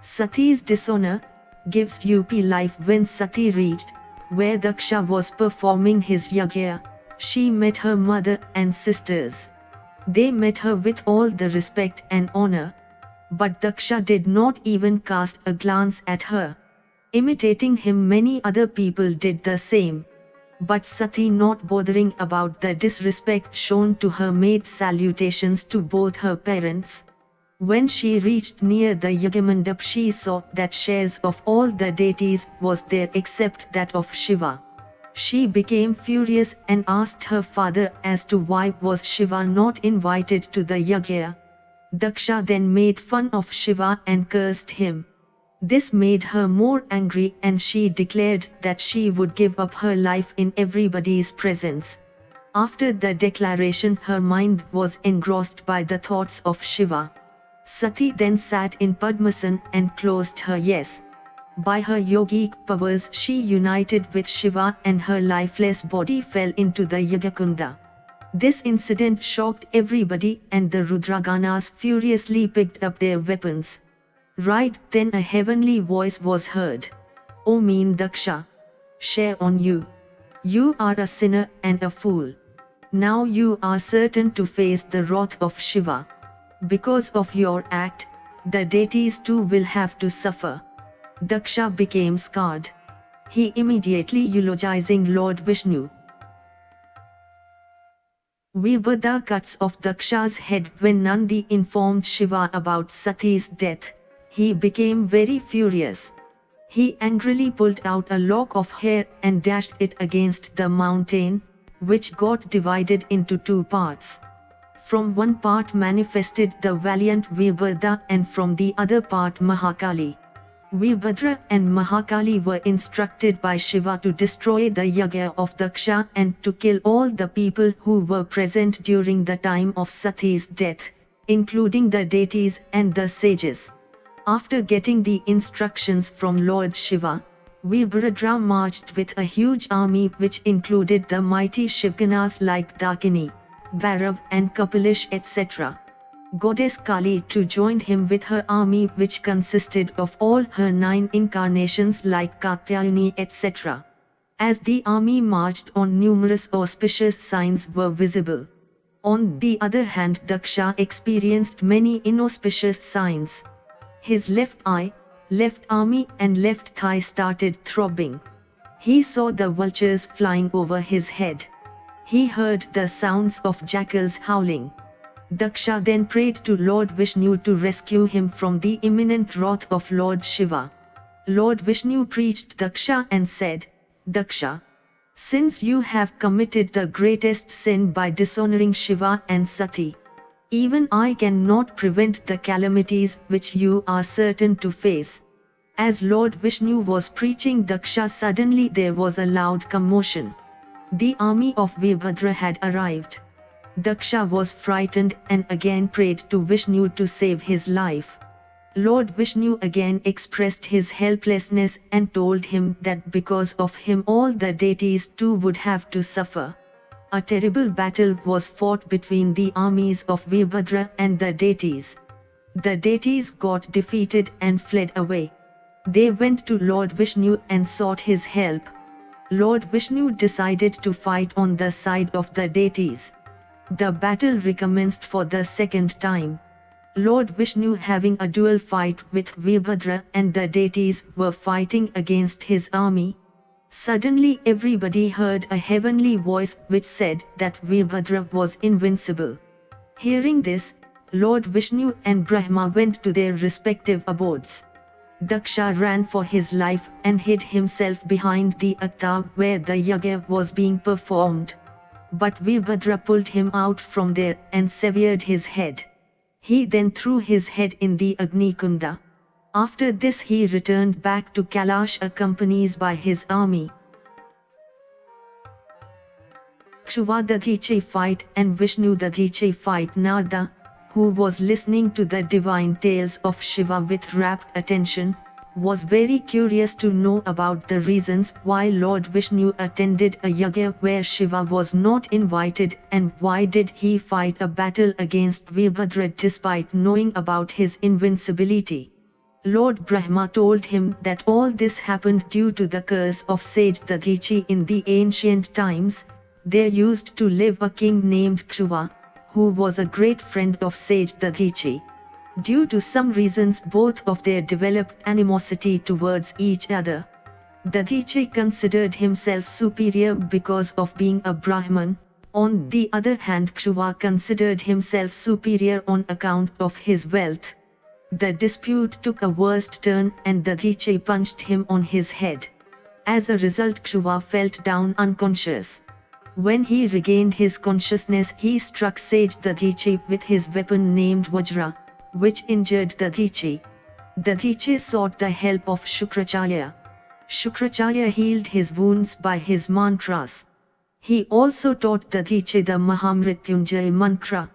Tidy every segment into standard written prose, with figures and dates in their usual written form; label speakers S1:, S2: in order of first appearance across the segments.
S1: Sati's dishonor gives up life. When Sati reached where Daksha was performing his yagya, she met her mother and sisters. They met her with all the respect and honor, but Daksha did not even cast a glance at her. Imitating him, many other people did the same. But Sati, not bothering about the disrespect shown to her, made salutations to both her parents. When she reached near the Yagamandap, she saw that shares of all the deities was there except that of Shiva. She became furious and asked her father as to why was Shiva not invited to the yagya. Daksha then made fun of Shiva and cursed him. This made her more angry, and she declared that she would give up her life in everybody's presence. After the declaration, her mind was engrossed by the thoughts of Shiva. Sati then sat in Padmasan and closed her eyes. By her yogic powers she united with Shiva and her lifeless body fell into the Yagakunda. This incident shocked everybody, and the Rudraganas furiously picked up their weapons. Right then a heavenly voice was heard. "O mean Daksha! Share on you! You are a sinner and a fool. Now you are certain to face the wrath of Shiva. Because of your act, the deities too will have to suffer." Daksha became scarred. He immediately eulogizing Lord Vishnu. Virbhadra cuts off Daksha's head. When Nandi informed Shiva about Sati's death, he became very furious. He angrily pulled out a lock of hair and dashed it against the mountain, which got divided into two parts. From one part manifested the valiant Virbhadra, and from the other part Mahakali. Virbhadra and Mahakali were instructed by Shiva to destroy the yagya of Daksha and to kill all the people who were present during the time of Sati's death, including the deities and the sages. After getting the instructions from Lord Shiva, Virbhadra marched with a huge army which included the mighty Shivganas like Dakini, Bhairav and Kapilish etc. Goddess Kali too joined him with her army, which consisted of all her 9 incarnations like Katyayani etc. As the army marched on, numerous auspicious signs were visible. On the other hand, Daksha experienced many inauspicious signs. His left eye, left arm and left thigh started throbbing. He saw the vultures flying over his head. He heard the sounds of jackals howling. Daksha then prayed to Lord Vishnu to rescue him from the imminent wrath of Lord Shiva. Lord Vishnu preached Daksha and said, "Daksha, since you have committed the greatest sin by dishonoring Shiva and Sati, even I cannot prevent the calamities which you are certain to face." As Lord Vishnu was preaching Daksha, suddenly there was a loud commotion. The army of Virbhadra had arrived. Daksha was frightened and again prayed to Vishnu to save his life. Lord Vishnu again expressed his helplessness and told him that because of him all the deities too would have to suffer. A terrible battle was fought between the armies of Virbhadra and the deities. The deities got defeated and fled away. They went to Lord Vishnu and sought his help. Lord Vishnu decided to fight on the side of the deities. The battle recommenced for the second time. Lord Vishnu, having a dual fight with Virbhadra and the deities, were fighting against his army. Suddenly everybody heard a heavenly voice which said that Virbhadra was invincible. Hearing this, Lord Vishnu and Brahma went to their respective abodes. Daksha ran for his life and hid himself behind the atta where the yagya was being performed. But Virbhadra pulled him out from there and severed his head. He then threw his head in the Agni Kunda. After this he returned back to Kailash accompanied by his army. Shiva Dadiche fight and Vishnu Dadiche fight. Narada, who was listening to the divine tales of Shiva with rapt attention, was very curious to know about the reasons why Lord Vishnu attended a yajna where Shiva was not invited, and why did he fight a battle against Veerbhadra despite knowing about his invincibility. Lord Brahma told him that all this happened due to the curse of sage Dadichi. In the ancient times, there used to live a king named Kshuva, who was a great friend of sage Dadichi. Due to some reasons, both of them developed animosity towards each other. Dadichi considered himself superior because of being a Brahman. On the other hand, Kshuva considered himself superior on account of his wealth. The dispute took a worst turn and Dadichi punched him on his head. As a result, Kshuva fell down unconscious. When he regained his consciousness, he struck sage Dadichi with his weapon named Vajra, which injured Dadichi. Dadichi sought the help of Shukracharya. Shukracharya healed his wounds by his mantras. He also taught Dadichi the Mahamrityunjay mantra.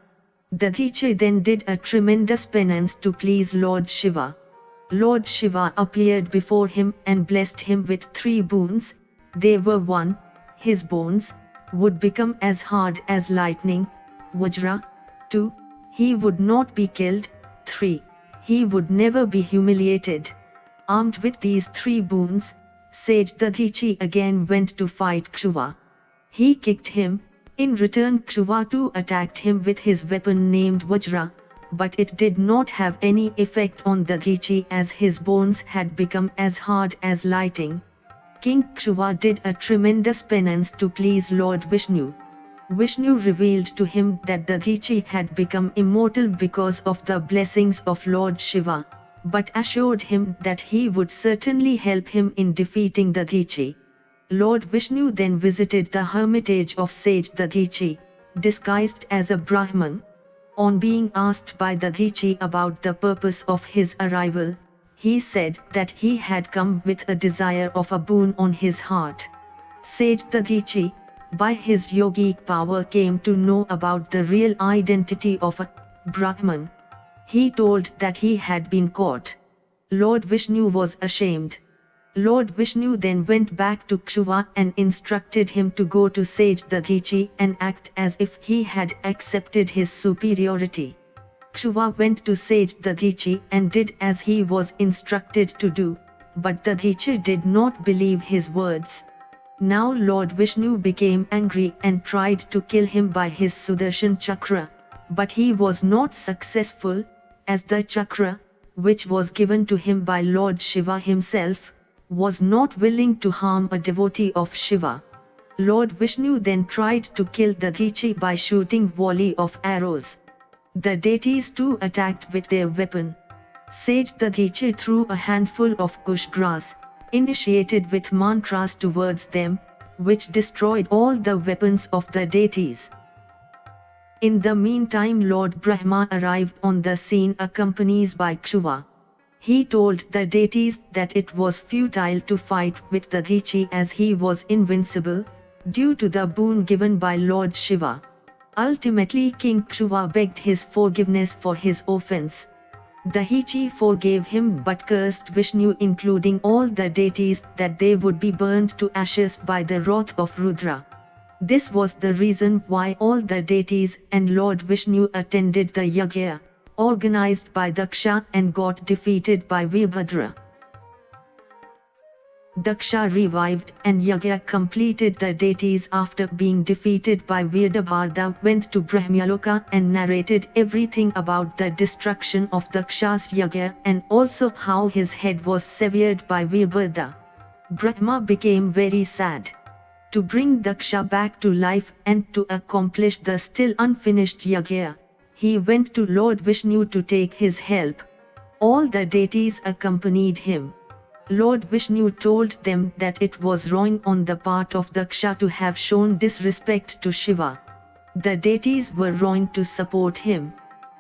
S1: Dadichi then did a tremendous penance to please Lord Shiva. Lord Shiva appeared before him and blessed him with 3 boons. They were: 1. His bones would become as hard as lightning, Vajra. 2. He would not be killed. 3. He would never be humiliated. Armed with these 3 boons, sage Dadichi again went to fight Kshuva. He kicked him. In return, Kshuva too attacked him with his weapon named Vajra, but it did not have any effect on Dadichi as his bones had become as hard as lightning. King Kshuva did a tremendous penance to please Lord Vishnu. Vishnu revealed to him that Dadichi had become immortal because of the blessings of Lord Shiva, but assured him that he would certainly help him in defeating Dadichi. Lord Vishnu then visited the hermitage of sage Dadichi, disguised as a Brahman. On being asked by Dadichi about the purpose of his arrival, he said that he had come with a desire of a boon on his heart. Sage Dadichi, by his yogic power, came to know about the real identity of a Brahman. He told that he had been caught. Lord Vishnu was ashamed. Lord Vishnu then went back to Kshuva and instructed him to go to sage Dadichi and act as if he had accepted his superiority. Kshuva went to sage Dadichi and did as he was instructed to do, but Dadichi did not believe his words. Now Lord Vishnu became angry and tried to kill him by his Sudarshan Chakra, but he was not successful, as the chakra, which was given to him by Lord Shiva himself, was not willing to harm a devotee of Shiva. Lord Vishnu then tried to kill Dadichi by shooting volley of arrows. The deities too attacked with their weapon. Sage Dadichi threw a handful of kush grass, initiated with mantras towards them, which destroyed all the weapons of the deities. In the meantime, Lord Brahma arrived on the scene accompanied by Kshuva. He told the deities that it was futile to fight with Dadichi as he was invincible, due to the boon given by Lord Shiva. Ultimately, King Kshuva begged his forgiveness for his offense. Dadichi forgave him but cursed Vishnu, including all the deities, that they would be burned to ashes by the wrath of Rudra. This was the reason why all the deities and Lord Vishnu attended the yajna, organized by Daksha, and got defeated by Veerbhadra. Daksha revived and yajna completed. The deities, after being defeated by Veerbhadra, went to Brahmaloka and narrated everything about the destruction of Daksha's yajna and also how his head was severed by Veerbhadra. Brahma became very sad. To bring Daksha back to life and to accomplish the still unfinished yajna, he went to Lord Vishnu to take his help. All the deities accompanied him. Lord Vishnu told them that it was wrong on the part of Daksha to have shown disrespect to Shiva. The deities were wrong to support him.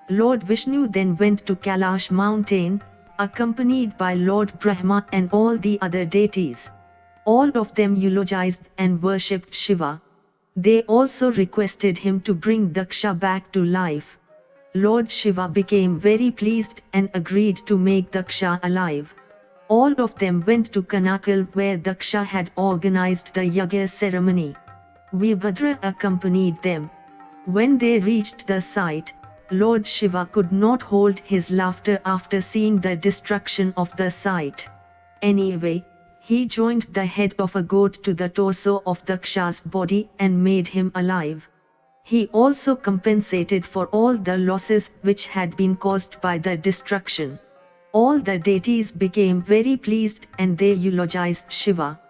S1: Lord Vishnu then went to Kailash mountain, accompanied by Lord Brahma and all the other deities. All of them eulogized and worshipped Shiva. They also requested him to bring Daksha back to life. Lord Shiva became very pleased and agreed to make Daksha alive. All of them went to Kanakal where Daksha had organized the Yagya ceremony. Vibhadra accompanied them. When they reached the site, Lord Shiva could not hold his laughter after seeing the destruction of the site. Anyway, he joined the head of a goat to the torso of Daksha's body and made him alive. He also compensated for all the losses which had been caused by the destruction. All the deities became very pleased and they eulogized Shiva.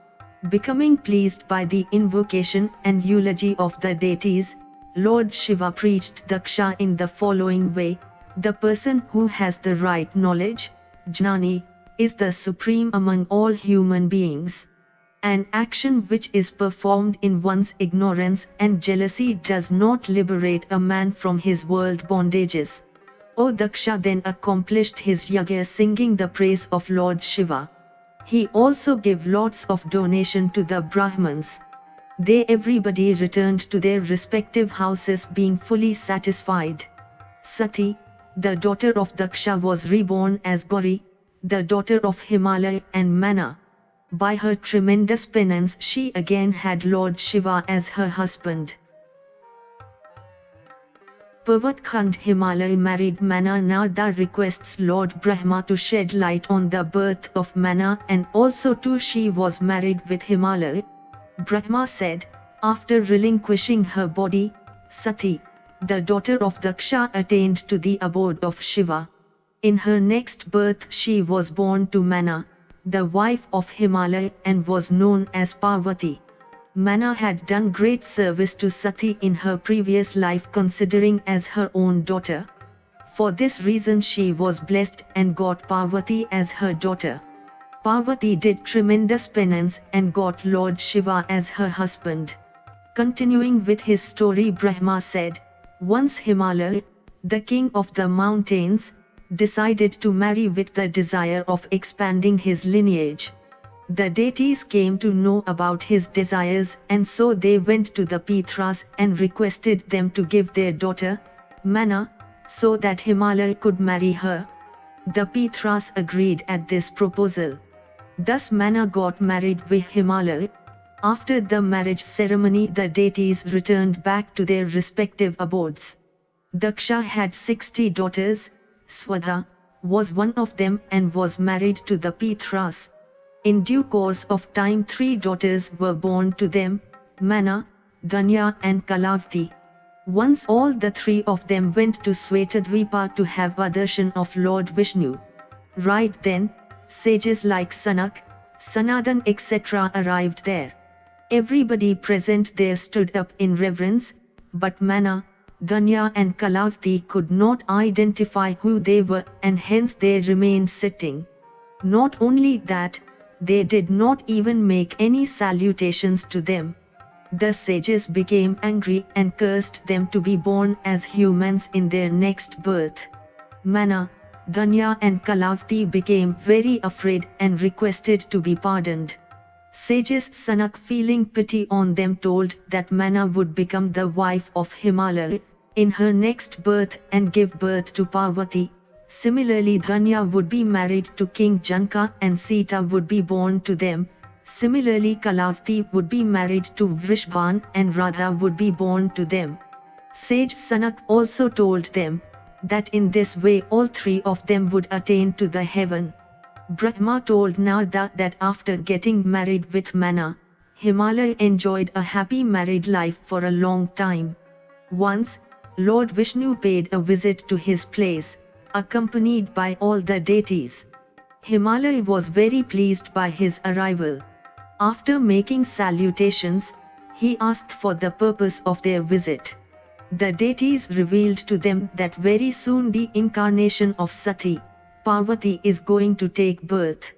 S1: Becoming pleased by the invocation and eulogy of the deities, Lord Shiva preached Daksha in the following way: the person who has the right knowledge, Jnani, is the supreme among all human beings. An action which is performed in one's ignorance and jealousy does not liberate a man from his world bondages. O Daksha then accomplished his yagya singing the praise of Lord Shiva. He also gave lots of donation to the Brahmins. They everybody returned to their respective houses being fully satisfied. Sati, the daughter of Daksha, was reborn as Gauri, the daughter of Himalaya and Mana. By her tremendous penance she again had Lord Shiva as her husband. Parvatkhand Himalaya married Mana. Narada requests Lord Brahma to shed light on the birth of Mana and also too she was married with Himalaya. Brahma said, after relinquishing her body, Sati, the daughter of Daksha, attained to the abode of Shiva. In her next birth she was born to Mana, the wife of Himalaya, and was known as Parvati. Mana had done great service to Sati in her previous life considering as her own daughter. For this reason she was blessed and got Parvati as her daughter. Parvati did tremendous penance and got Lord Shiva as her husband. Continuing with his story, Brahma said, once Himalaya, the king of the mountains, decided to marry with the desire of expanding his lineage. The deities came to know about his desires and so they went to the Pitras and requested them to give their daughter, Mana, so that Himalaya could marry her. The Pitras agreed at this proposal. Thus Mana got married with Himalaya. After the marriage ceremony the deities returned back to their respective abodes. Daksha had 60 daughters. Sudha was one of them and was married to the Pitras. In due course of time 3 daughters were born to them, Mana, Ganya and Kalavati. Once all the 3 of them went to Svetadvipa to have a darshan of Lord Vishnu. Right then, sages like Sanak, Sanatan etc. arrived there. Everybody present there stood up in reverence, but Mana, Ganya and Kalavati could not identify who they were and hence they remained sitting. Not only that, they did not even make any salutations to them. The sages became angry and cursed them to be born as humans in their next birth. Mana, Ganya and Kalavati became very afraid and requested to be pardoned. Sages Sanak, feeling pity on them, told that Mana would become the wife of Himalaya in her next birth and give birth to Parvati. Similarly, Ganya would be married to King Janaka and Sita would be born to them. Similarly, Kalavati would be married to Vrishvan and Radha would be born to them. Sage Sanak also told them that in this way all 3 of them would attain to the heaven. Brahma told Narada that after getting married with Mana, Himalaya enjoyed a happy married life for a long time. Once, Lord Vishnu paid a visit to his place, accompanied by all the deities. Himalaya was very pleased by his arrival. After making salutations, he asked for the purpose of their visit. The deities revealed to them that very soon the incarnation of Sati, Parvati, is going to take birth.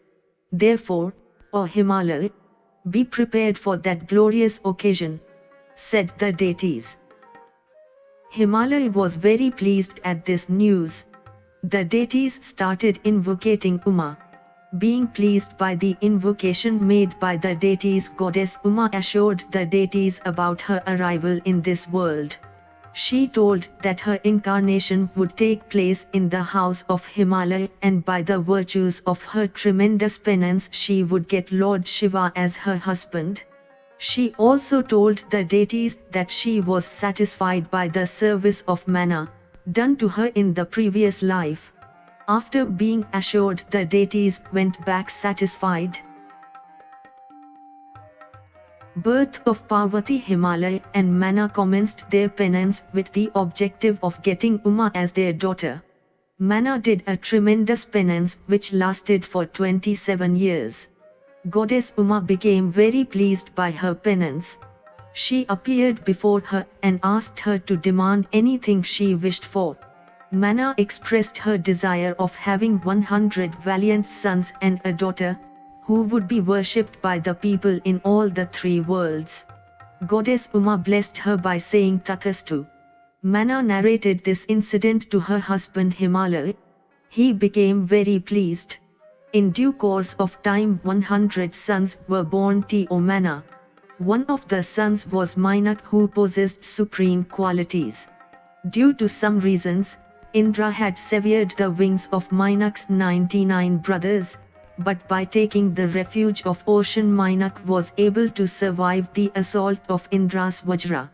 S1: Therefore, O Himalaya, be prepared for that glorious occasion, said the deities. Himalaya was very pleased at this news. The deities started invocating Uma. Being pleased by the invocation made by the deities, goddess Uma assured the deities about her arrival in this world. She told that her incarnation would take place in the house of Himalaya, and by the virtues of her tremendous penance she would get Lord Shiva as her husband. She also told the deities that she was satisfied by the service of manna, done to her in the previous life. After being assured, the deities went back satisfied. Birth of Parvati. Himalaya and Manna commenced their penance with the objective of getting Uma as their daughter. Manna did a tremendous penance which lasted for 27 years. Goddess Uma became very pleased by her penance. She appeared before her and asked her to demand anything she wished for. Manna expressed her desire of having 100 valiant sons and a daughter, who would be worshipped by the people in all the three worlds. Goddess Uma blessed her by saying Tathastu. Manna narrated this incident to her husband Himalaya. He became very pleased. In due course of time 100 sons were born to Manna. One of the sons was Mainak, who possessed supreme qualities. Due to some reasons, Indra had severed the wings of Mainak's 99 brothers, but by taking the refuge of ocean Mainak was able to survive the assault of Indra's Vajra.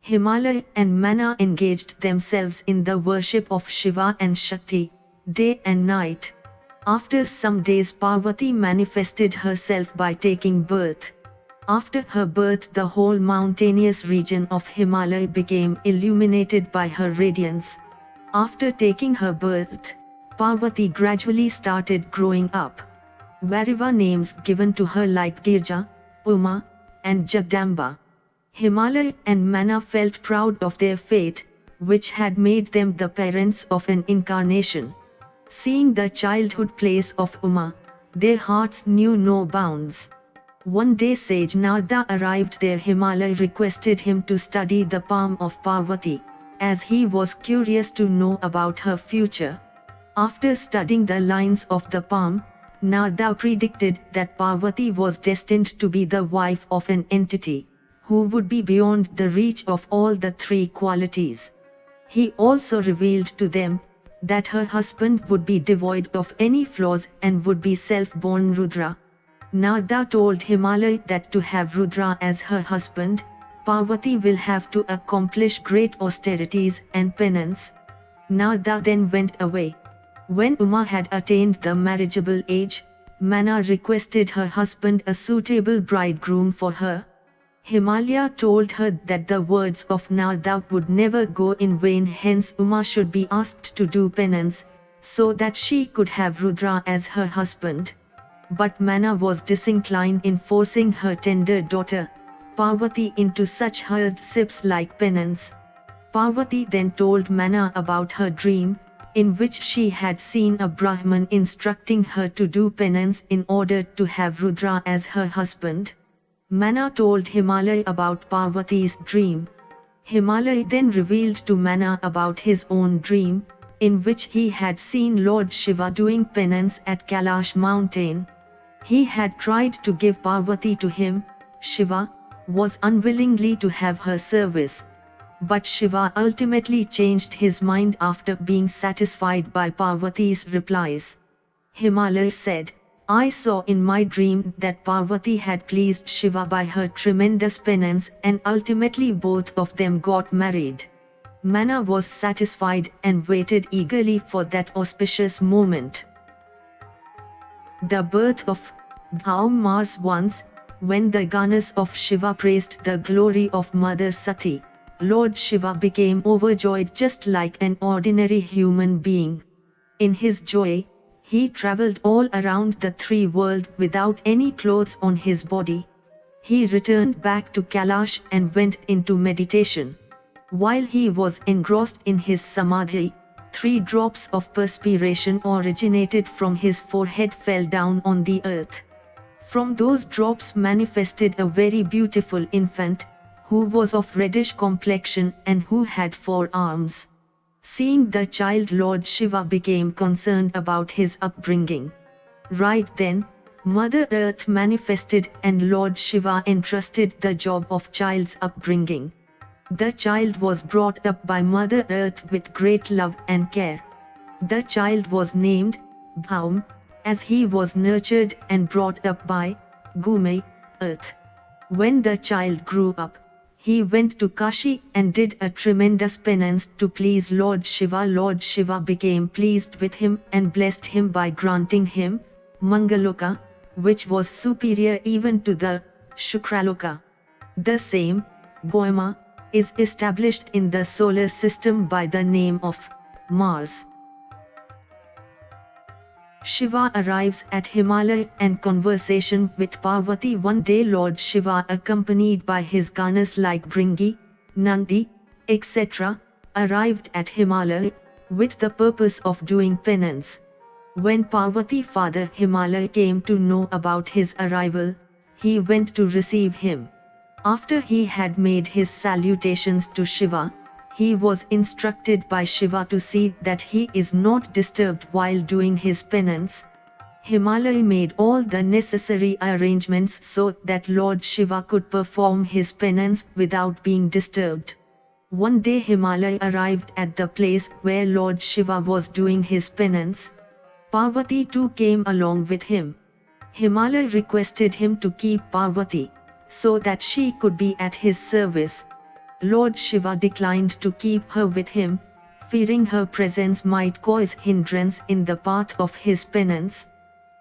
S1: Himalaya and Manna engaged themselves in the worship of Shiva and Shakti, day and night. After some days Parvati manifested herself by taking birth. After her birth the whole mountainous region of Himalaya became illuminated by her radiance. After taking her birth, Parvati gradually started growing up. Variva names given to her like Girja, Uma, and Jagdamba. Himalaya and Manna felt proud of their fate, which had made them the parents of an incarnation. Seeing the childhood place of Uma, their hearts knew no bounds. One day sage Narada arrived there. Himalaya requested him to study the palm of Parvati, as he was curious to know about her future. After studying the lines of the palm, Narada predicted that Parvati was destined to be the wife of an entity, who would be beyond the reach of all the three qualities. He also revealed to them that her husband would be devoid of any flaws and would be self-born Rudra. Narada told Himalaya that to have Rudra as her husband, Parvati will have to accomplish great austerities and penance. Narada then went away. When Uma had attained the marriageable age, Manna requested her husband a suitable bridegroom for her. Himalaya told her that the words of Narada would never go in vain, hence Uma should be asked to do penance, so that she could have Rudra as her husband. But Manna was disinclined in forcing her tender daughter, Parvati, into such hardships like penance. Parvati then told Manna about her dream, in which she had seen a Brahman instructing her to do penance in order to have Rudra as her husband. Manna told Himalaya about Parvati's dream. Himalaya then revealed to Manna about his own dream, in which he had seen Lord Shiva doing penance at Kailash mountain. He had tried to give Parvati to him. Shiva was unwillingly to have her service. But Shiva ultimately changed his mind after being satisfied by Parvati's replies. Himalaya said, I saw in my dream that Parvati had pleased Shiva by her tremendous penance, and ultimately both of them got married. Manna was satisfied and waited eagerly for that auspicious moment. The birth of Mars. Once, when the Ganesha of Shiva praised the glory of Mother Sati, Lord Shiva became overjoyed just like an ordinary human being. In his joy, he traveled all around the three worlds without any clothes on his body. He returned back to Kailash and went into meditation. While he was engrossed in his samadhi, 3 drops of perspiration originated from his forehead fell down on the earth. From those drops manifested a very beautiful infant, who was of reddish complexion and who had 4 arms. Seeing the child, Lord Shiva became concerned about his upbringing. Right then, Mother Earth manifested and Lord Shiva entrusted the job of child's upbringing. The child was brought up by Mother Earth with great love and care. The child was named Bhaum, as he was nurtured and brought up by Gume, Earth. When the child grew up, he went to Kashi and did a tremendous penance to please Lord Shiva. Lord Shiva became pleased with him and blessed him by granting him Mangaloka, which was superior even to the Shukraloka. The same Boima is established in the solar system by the name of Mars. Shiva arrives at Himalaya and conversation with Parvati. One day Lord Shiva, accompanied by his Ganas like Bringi, Nandi, etc., arrived at Himalaya with the purpose of doing penance. When Parvati father Himalaya came to know about his arrival, he went to receive him. After he had made his salutations to Shiva, he was instructed by Shiva to see that he is not disturbed while doing his penance. Himalaya made all the necessary arrangements so that Lord Shiva could perform his penance without being disturbed. One day Himalaya arrived at the place where Lord Shiva was doing his penance. Parvati too came along with him. Himalaya requested him to keep Parvati, so that she could be at his service. Lord Shiva declined to keep her with him, fearing her presence might cause hindrance in the path of his penance.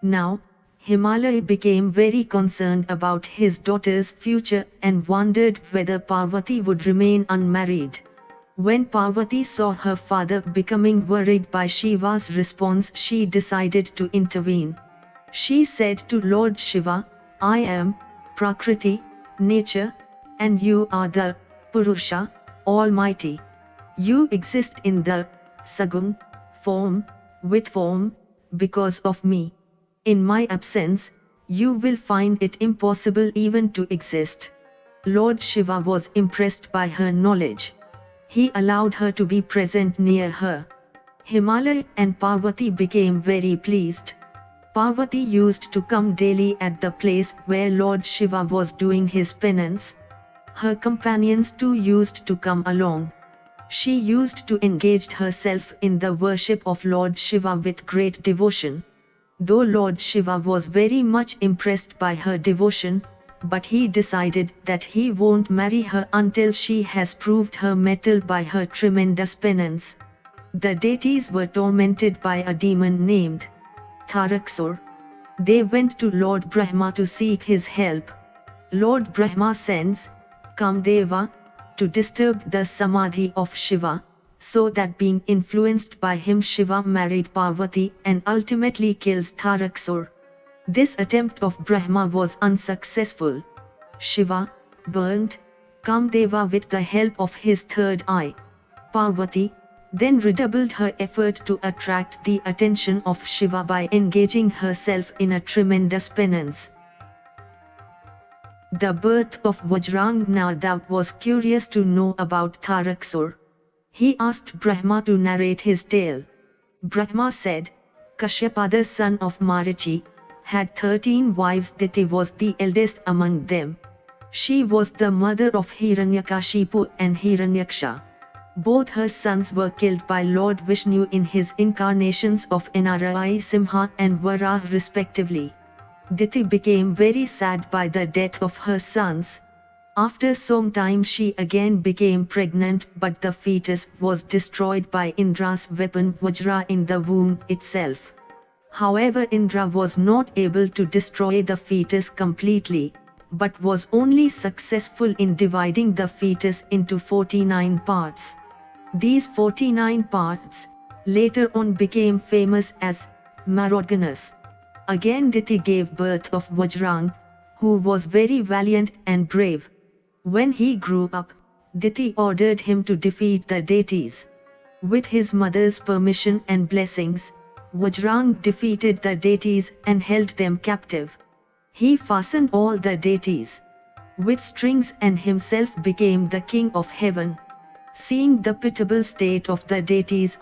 S1: Now, Himalaya became very concerned about his daughter's future and wondered whether Parvati would remain unmarried. When Parvati saw her father becoming worried by Shiva's response, she decided to intervene. She said to Lord Shiva, "I am Prakriti, nature, and you are the Purusha, Almighty. You exist in the Sagun, form, with form, because of me. In my absence, you will find it impossible even to exist." Lord Shiva was impressed by her knowledge. He allowed her to be present near her. Himalaya and Parvati became very pleased. Parvati used to come daily at the place where Lord Shiva was doing his penance. Her companions too used to come along. She used to engage herself in the worship of Lord Shiva with great devotion. Though Lord Shiva was very much impressed by her devotion, but he decided that he won't marry her until she has proved her mettle by her tremendous penance. The deities were tormented by a demon named Tharixer. They went to Lord Brahma to seek his help. Lord Brahma sends Kamdeva to disturb the samadhi of Shiva, so that being influenced by him Shiva married Parvati and ultimately kills Tharixer. This attempt of Brahma was unsuccessful. Shiva burnt Kamdeva with the help of his third eye. Parvati then redoubled her effort to attract the attention of Shiva by engaging herself in a tremendous penance. The birth of Vajranganada was curious to know about Tharixer. He asked Brahma to narrate his tale. Brahma said, Kashyapada son of Marichi had 13 wives. Diti was the eldest among them. She was the mother of Hiranyakashipu and Hiranyaksha. Both her sons were killed by Lord Vishnu in his incarnations of Narasimha Simha and Varaha respectively. Diti became very sad by the death of her sons. After some time she again became pregnant, but the fetus was destroyed by Indra's weapon Vajra in the womb itself. However, Indra was not able to destroy the fetus completely, but was only successful in dividing the fetus into 49 parts. These 49 parts later on became famous as Marodganas. Again Diti gave birth of Vajrang, who was very valiant and brave. When he grew up, Diti ordered him to defeat the deities. With his mother's permission and blessings, Vajrang defeated the deities and held them captive. He fastened all the deities with strings and himself became the king of heaven. Seeing the pitiable state of the deities,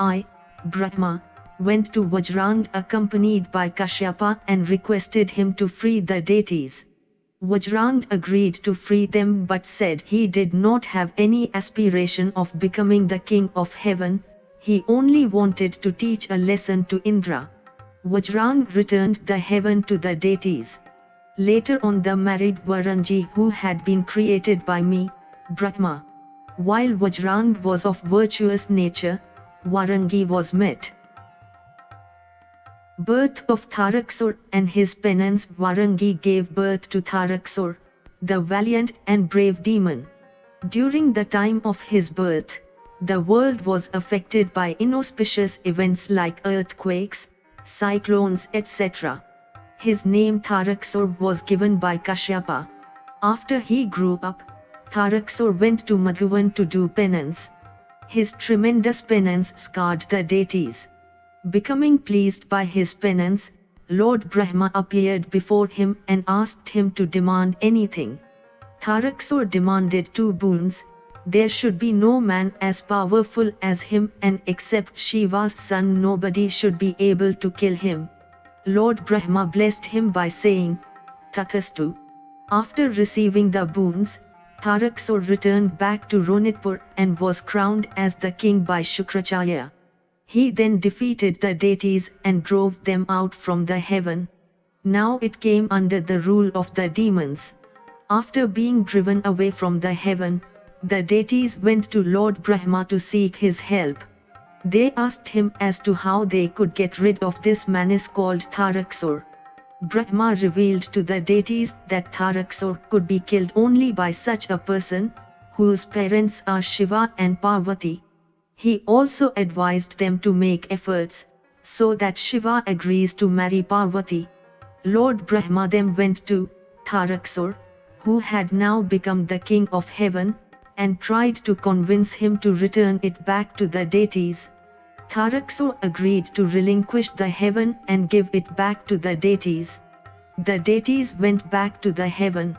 S1: Brahma, went to Vajrang accompanied by Kashyapa and requested him to free the deities. Vajrang agreed to free them but said he did not have any aspiration of becoming the king of heaven, he only wanted to teach a lesson to Indra. Vajrang returned the heaven to the deities. Later on the married Varangi who had been created by me, Brahma. While Vajrang was of virtuous nature, Varangi was met. Birth of Tharixer and his penance. Varangi gave birth to Tharixer, the valiant and brave demon. During the time of his birth, the world was affected by inauspicious events like earthquakes, cyclones, etc. His name Tharixer was given by Kashyapa. After he grew up, Tharixer went to Madhuvan to do penance. His tremendous penance scarred the deities. Becoming pleased by his penance, Lord Brahma appeared before him and asked him to demand anything. Tharixer demanded 2 boons: there should be no man as powerful as him, and except Shiva's son nobody should be able to kill him. Lord Brahma blessed him by saying, Tathastu. After receiving the boons, Tharixer returned back to Ronitpur and was crowned as the king by Shukracharya. He then defeated the deities and drove them out from the heaven. Now it came under the rule of the demons. After being driven away from the heaven, the deities went to Lord Brahma to seek his help. They asked him as to how they could get rid of this menace called Tharixer. Brahma revealed to the deities that Tharixer could be killed only by such a person, whose parents are Shiva and Parvati. He also advised them to make efforts, so that Shiva agrees to marry Parvati. Lord Brahma then went to Tharixer, who had now become the king of heaven, and tried to convince him to return it back to the deities. Tharixer agreed to relinquish the heaven and give it back to the deities. The deities went back to the heaven.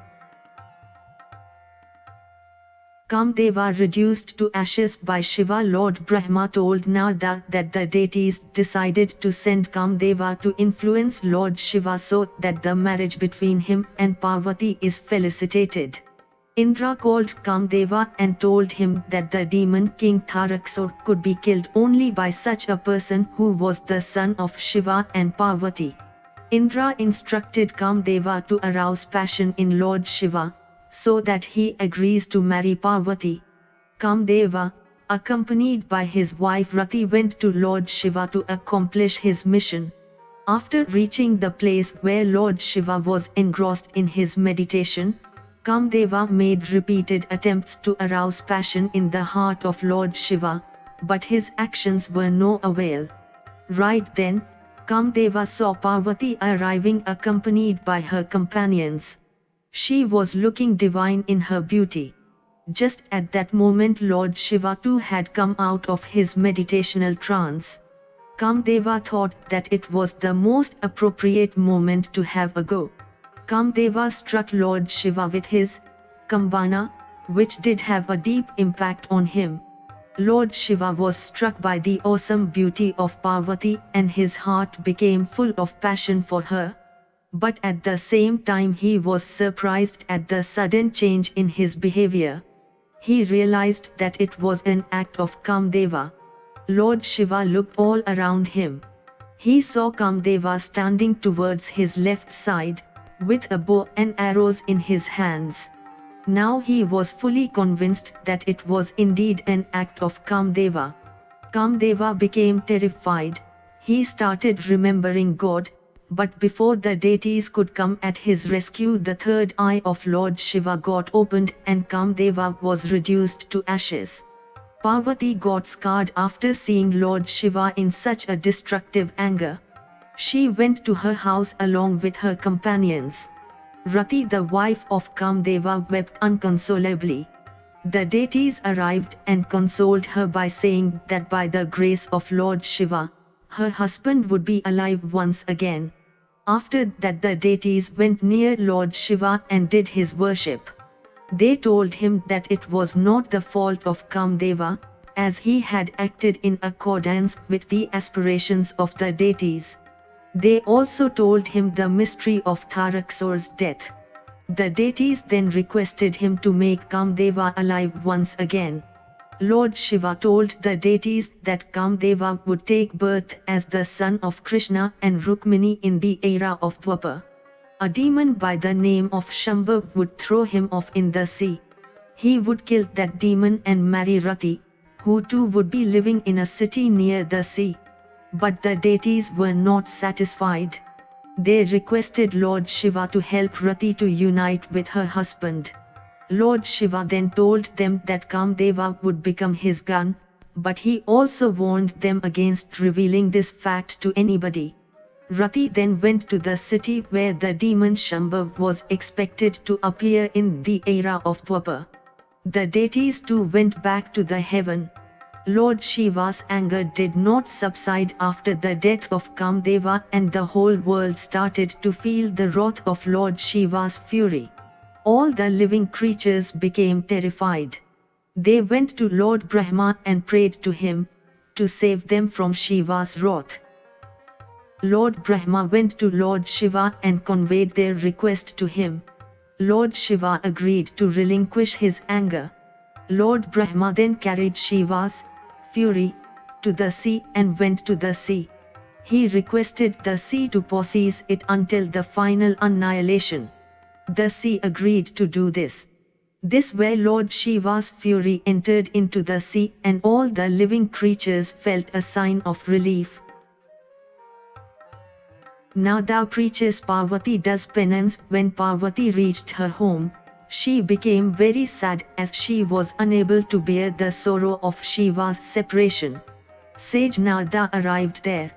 S1: Kamdeva reduced to ashes by Shiva. Lord Brahma told Narada that the deities decided to send Kamdeva to influence Lord Shiva so that the marriage between him and Parvati is felicitated. Indra called Kamdeva and told him that the demon king Tharixer could be killed only by such a person who was the son of Shiva and Parvati. Indra instructed Kamdeva to arouse passion in Lord Shiva, so that he agrees to marry Parvati. Kamdeva, accompanied by his wife Rati, went to Lord Shiva to accomplish his mission. After reaching the place where Lord Shiva was engrossed in his meditation, Kamdeva made repeated attempts to arouse passion in the heart of Lord Shiva, but his actions were no avail. Right then, Kamdeva saw Parvati arriving accompanied by her companions. She was looking divine in her beauty. Just at that moment Lord Shiva too had come out of his meditational trance. Kamdeva thought that it was the most appropriate moment to have a go. Kamdeva struck Lord Shiva with his kambana, which did have a deep impact on him. Lord Shiva was struck by the awesome beauty of Parvati and his heart became full of passion for her. But at the same time he was surprised at the sudden change in his behavior. He realized that it was an act of Kamdeva. Lord Shiva looked all around him. He saw Kamdeva standing towards his left side, with a bow and arrows in his hands. Now he was fully convinced that it was indeed an act of Kamdeva. Kamdeva became terrified. He started remembering God. But before the deities could come at his rescue, the third eye of Lord Shiva got opened and Kamdeva was reduced to ashes. Parvati got scarred after seeing Lord Shiva in such a destructive anger. She went to her house along with her companions. Rati, the wife of Kamdeva, wept unconsolably. The deities arrived and consoled her by saying that by the grace of Lord Shiva, her husband would be alive once again. After that the deities went near Lord Shiva and did his worship. They told him that it was not the fault of Kamdeva, as he had acted in accordance with the aspirations of the deities. They also told him the mystery of Tharixer's death. The deities then requested him to make Kamdeva alive once again. Lord Shiva told the deities that Kamdeva would take birth as the son of Krishna and Rukmini in the era of Dwapar. A demon by the name of Shambha would throw him off in the sea. He would kill that demon and marry Rati, who too would be living in a city near the sea. But the deities were not satisfied. They requested Lord Shiva to help Rati to unite with her husband. Lord Shiva then told them that Kamdeva would become his gun, but he also warned them against revealing this fact to anybody. Rati then went to the city where the demon Shambha was expected to appear in the era of Dwapar. The deities too went back to the heaven. Lord Shiva's anger did not subside after the death of Kamdeva, and the whole world started to feel the wrath of Lord Shiva's fury. All the living creatures became terrified. They went to Lord Brahma and prayed to him to save them from Shiva's wrath. Lord Brahma went to Lord Shiva and conveyed their request to him. Lord Shiva agreed to relinquish his anger. Lord Brahma then carried Shiva's fury to the sea and went to the sea. He requested the sea to possess it until the final annihilation. The sea agreed to do this. This way Lord Shiva's fury entered into the sea, and all the living creatures felt a sign of relief. Now thou preaches Parvati does penance. When Parvati reached her home, she became very sad as she was unable to bear the sorrow of Shiva's separation. Sage Narada arrived there.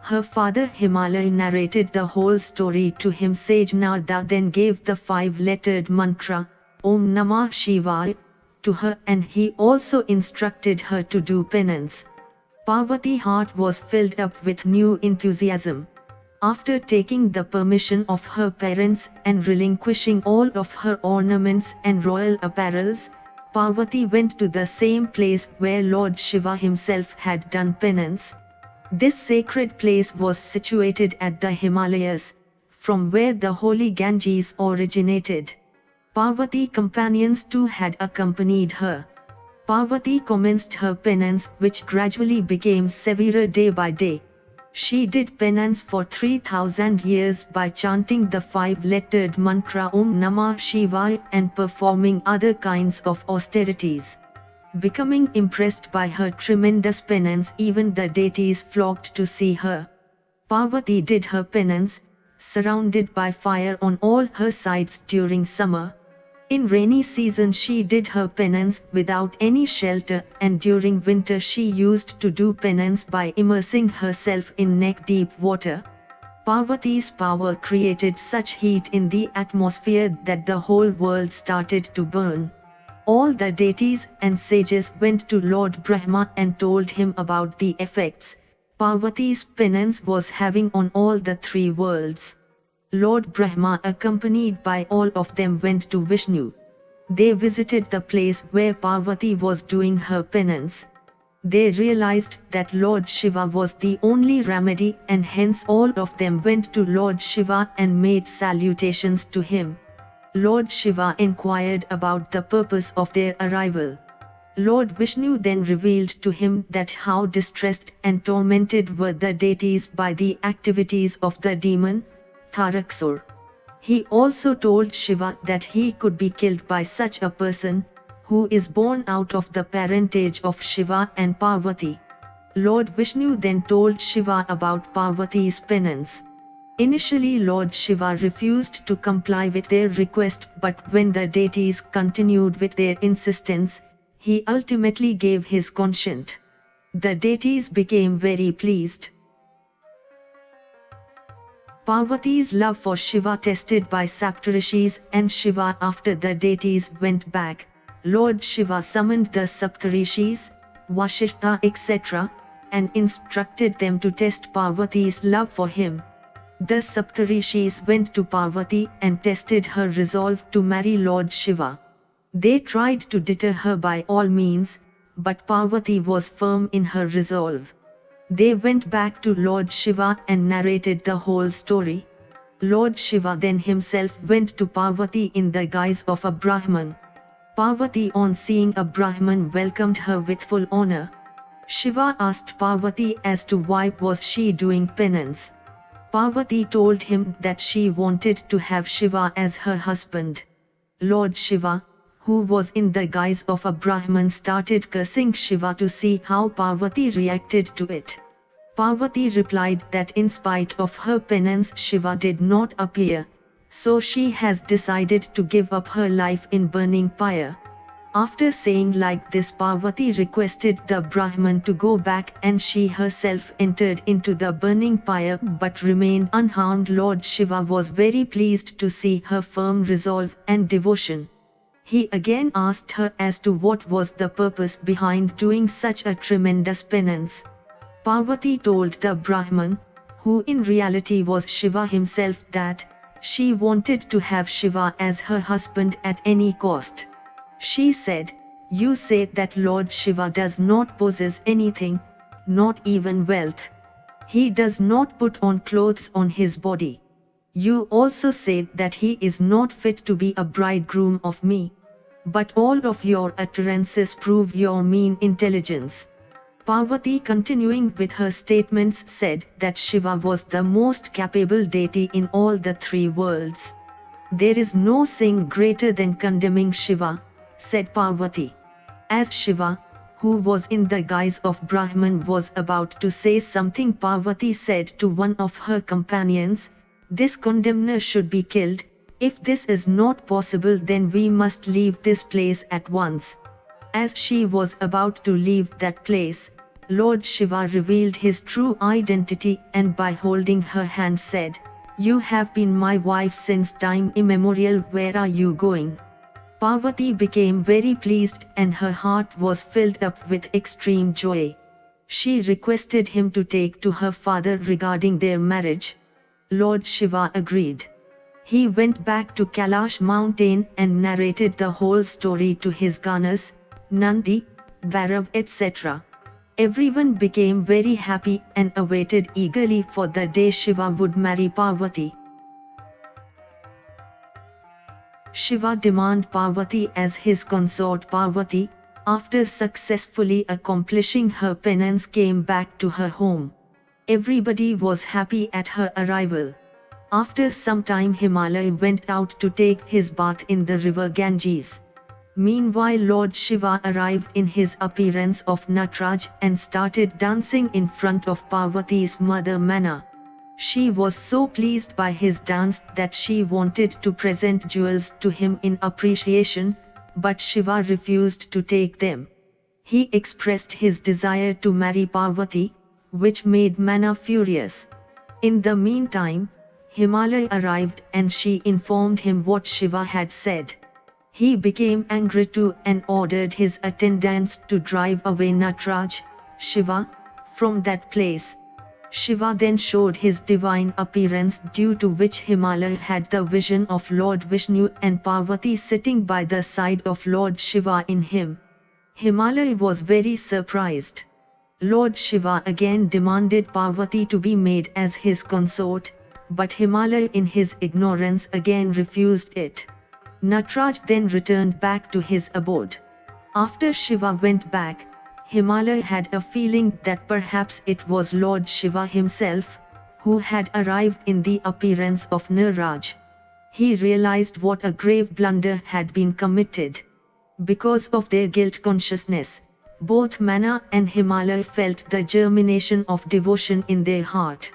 S1: Her father Himalaya narrated the whole story to him. Sage Narada then gave the 5-lettered mantra, Om Namah Shivaya, to her, and he also instructed her to do penance. Parvati's heart was filled up with new enthusiasm. After taking the permission of her parents and relinquishing all of her ornaments and royal apparels, Parvati went to the same place where Lord Shiva himself had done penance. This sacred place was situated at the Himalayas, from where the holy Ganges originated. Parvati's companions too had accompanied her. Parvati commenced her penance, which gradually became severer day by day. She did penance for 3000 years by chanting the 5-lettered mantra Om Namah Shivaya and performing other kinds of austerities. Becoming impressed by her tremendous penance, even the deities flocked to see her. Parvati did her penance, surrounded by fire on all her sides during summer. In rainy season she did her penance without any shelter, and during winter she used to do penance by immersing herself in neck-deep water. Parvati's power created such heat in the atmosphere that the whole world started to burn. All the deities and sages went to Lord Brahma and told him about the effects Parvati's penance was having on all the 3 worlds. Lord Brahma, accompanied by all of them, went to Vishnu. They visited the place where Parvati was doing her penance. They realized that Lord Shiva was the only remedy, and hence all of them went to Lord Shiva and made salutations to him. Lord Shiva inquired about the purpose of their arrival. Lord Vishnu then revealed to him that how distressed and tormented were the deities by the activities of the demon Tharixer. He also told Shiva that he could be killed by such a person, who is born out of the parentage of Shiva and Parvati. Lord Vishnu then told Shiva about Parvati's penance. Initially Lord Shiva refused to comply with their request, but when the deities continued with their insistence, he ultimately gave his consent. The deities became very pleased. Parvati's love for Shiva tested by Saptarishis and Shiva. After the deities went back, Lord Shiva summoned the Saptarishis, Vasishtha etc., and instructed them to test Parvati's love for him. The Saptarishis went to Parvati and tested her resolve to marry Lord Shiva. They tried to deter her by all means, but Parvati was firm in her resolve. They went back to Lord Shiva and narrated the whole story. Lord Shiva then himself went to Parvati in the guise of a Brahman. Parvati, on seeing a Brahman, welcomed her with full honor. Shiva asked Parvati as to why was she doing penance. Parvati told him that she wanted to have Shiva as her husband. Lord Shiva, who was in the guise of a Brahman, started cursing Shiva to see how Parvati reacted to it. Parvati replied that in spite of her penance Shiva did not appear, so she has decided to give up her life in burning fire. After saying like this, Parvati requested the Brahman to go back and she herself entered into the burning fire but remained unharmed. Lord Shiva was very pleased to see her firm resolve and devotion. He again asked her as to what was the purpose behind doing such a tremendous penance. Parvati told the Brahman, who in reality was Shiva himself, that she wanted to have Shiva as her husband at any cost. She said, "You say that Lord Shiva does not possess anything, not even wealth. He does not put on clothes on his body. You also say that he is not fit to be a bridegroom of me. But all of your utterances prove your mean intelligence." Parvati, continuing with her statements, said that Shiva was the most capable deity in all the three worlds. "There is no sin greater than condemning Shiva," said Parvati. As Shiva, who was in the guise of Brahman, was about to say something, Parvati said to one of her companions, "This condemner should be killed. If this is not possible, then we must leave this place at once." As she was about to leave that place, Lord Shiva revealed his true identity and by holding her hand said, "You have been my wife since time immemorial. Where are you going?" Parvati became very pleased and her heart was filled up with extreme joy. She requested him to take to her father regarding their marriage. Lord Shiva agreed. He went back to Kailash mountain and narrated the whole story to his Ganas, Nandi, Bhairav, etc. Everyone became very happy and awaited eagerly for the day Shiva would marry Parvati. Shiva demanded Parvati as his consort. Parvati, after successfully accomplishing her penance, came back to her home. Everybody was happy at her arrival. After some time, Himalaya went out to take his bath in the river Ganges. Meanwhile, Lord Shiva arrived in his appearance of Nataraj and started dancing in front of Parvati's mother Mana. She was so pleased by his dance that she wanted to present jewels to him in appreciation, but Shiva refused to take them. He expressed his desire to marry Parvati, which made Mana furious. In the meantime, Himalaya arrived and she informed him what Shiva had said. He became angry too and ordered his attendants to drive away Nataraj, Shiva, from that place. Shiva then showed his divine appearance, due to which Himalaya had the vision of Lord Vishnu and Parvati sitting by the side of Lord Shiva in him. Himalaya was very surprised. Lord Shiva again demanded Parvati to be made as his consort, but Himalaya in his ignorance again refused it. Nataraj then returned back to his abode. After Shiva went back, Himalaya had a feeling that perhaps it was Lord Shiva himself, who had arrived in the appearance of Nataraj. He realized what a grave blunder had been committed. Because of their guilt consciousness, both Mana and Himalaya felt the germination of devotion in their heart.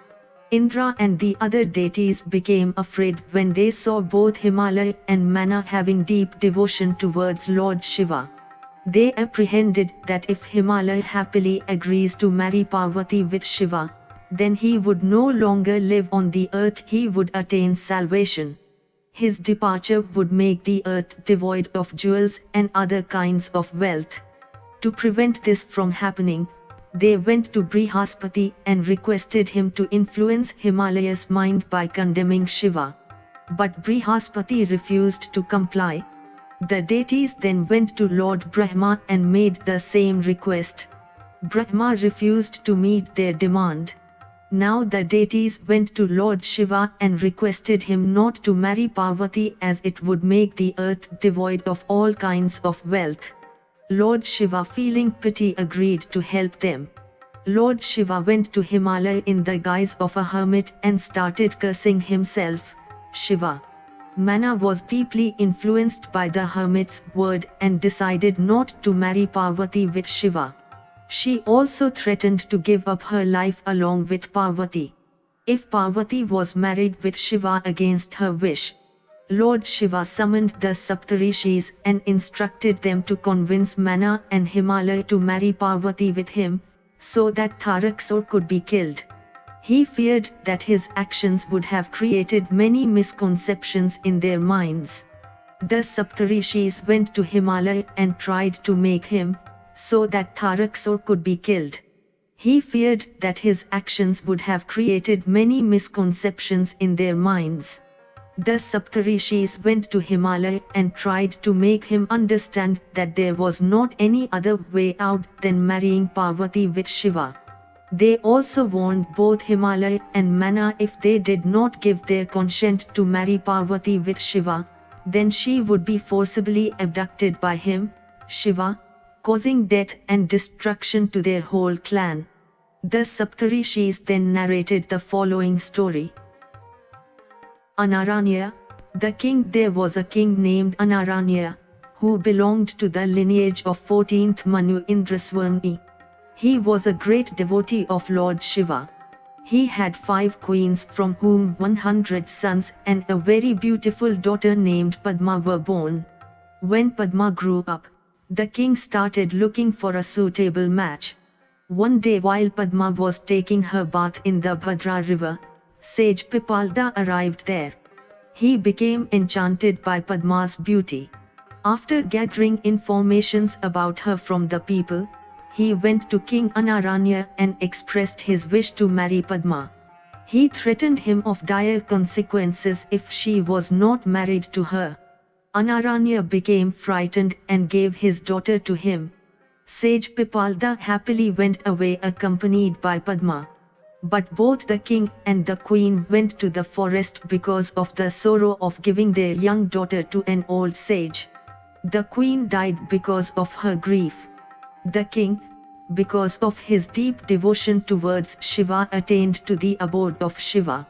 S1: Indra and the other deities became afraid when they saw both Himalaya and Mana having deep devotion towards Lord Shiva. They apprehended that if Himalaya happily agrees to marry Parvati with Shiva, then he would no longer live on the earth, he would attain salvation. His departure would make the earth devoid of jewels and other kinds of wealth. To prevent this from happening, they went to Brihaspati and requested him to influence Himalaya's mind by condemning Shiva. But Brihaspati refused to comply. The deities then went to Lord Brahma and made the same request. Brahma refused to meet their demand. Now the deities went to Lord Shiva and requested him not to marry Parvati as it would make the earth devoid of all kinds of wealth. Lord Shiva, feeling pity, agreed to help them. Lord Shiva went to Himalaya in the guise of a hermit and started cursing himself, Shiva. Mana was deeply influenced by the hermit's word and decided not to marry Parvati with Shiva. She also threatened to give up her life along with Parvati if Parvati was married with Shiva against her wish. Lord Shiva summoned the Saptarishis and instructed them to convince Mana and Himalaya to marry Parvati with him, so that Tharixer could be killed. He feared that his actions would have created many misconceptions in their minds. The Saptarishis went to Himalaya and tried to make him, so that Tharixer could be killed. He feared that his actions would have created many misconceptions in their minds. The Saptarishis went to Himalaya and tried to make him understand that there was not any other way out than marrying Parvati with Shiva. They also warned both Himalaya and Mana if they did not give their consent to marry Parvati with Shiva, then she would be forcibly abducted by him, Shiva, causing death and destruction to their whole clan. The Saptarishis then narrated the following story. Aronia, the king. There was a king named Aronia, who belonged to the lineage of 14th Manu Indraswami. He was a great devotee of Lord Shiva. He had 5 queens from whom 100 sons and a very beautiful daughter named Padma were born. When Padma grew up, the king started looking for a suitable match. One day while Padma was taking her bath in the Bhadra river, sage Pipalda arrived there. He became enchanted by Padma's beauty. After gathering informations about her from the people, he went to King Aronia and expressed his wish to marry Padma. He threatened him of dire consequences if she was not married to her. Aronia became frightened and gave his daughter to him. Sage Pipalda happily went away accompanied by Padma. But both the king and the queen went to the forest because of the sorrow of giving their young daughter to an old sage. The queen died because of her grief. The king, because of his deep devotion towards Shiva, attained to the abode of Shiva.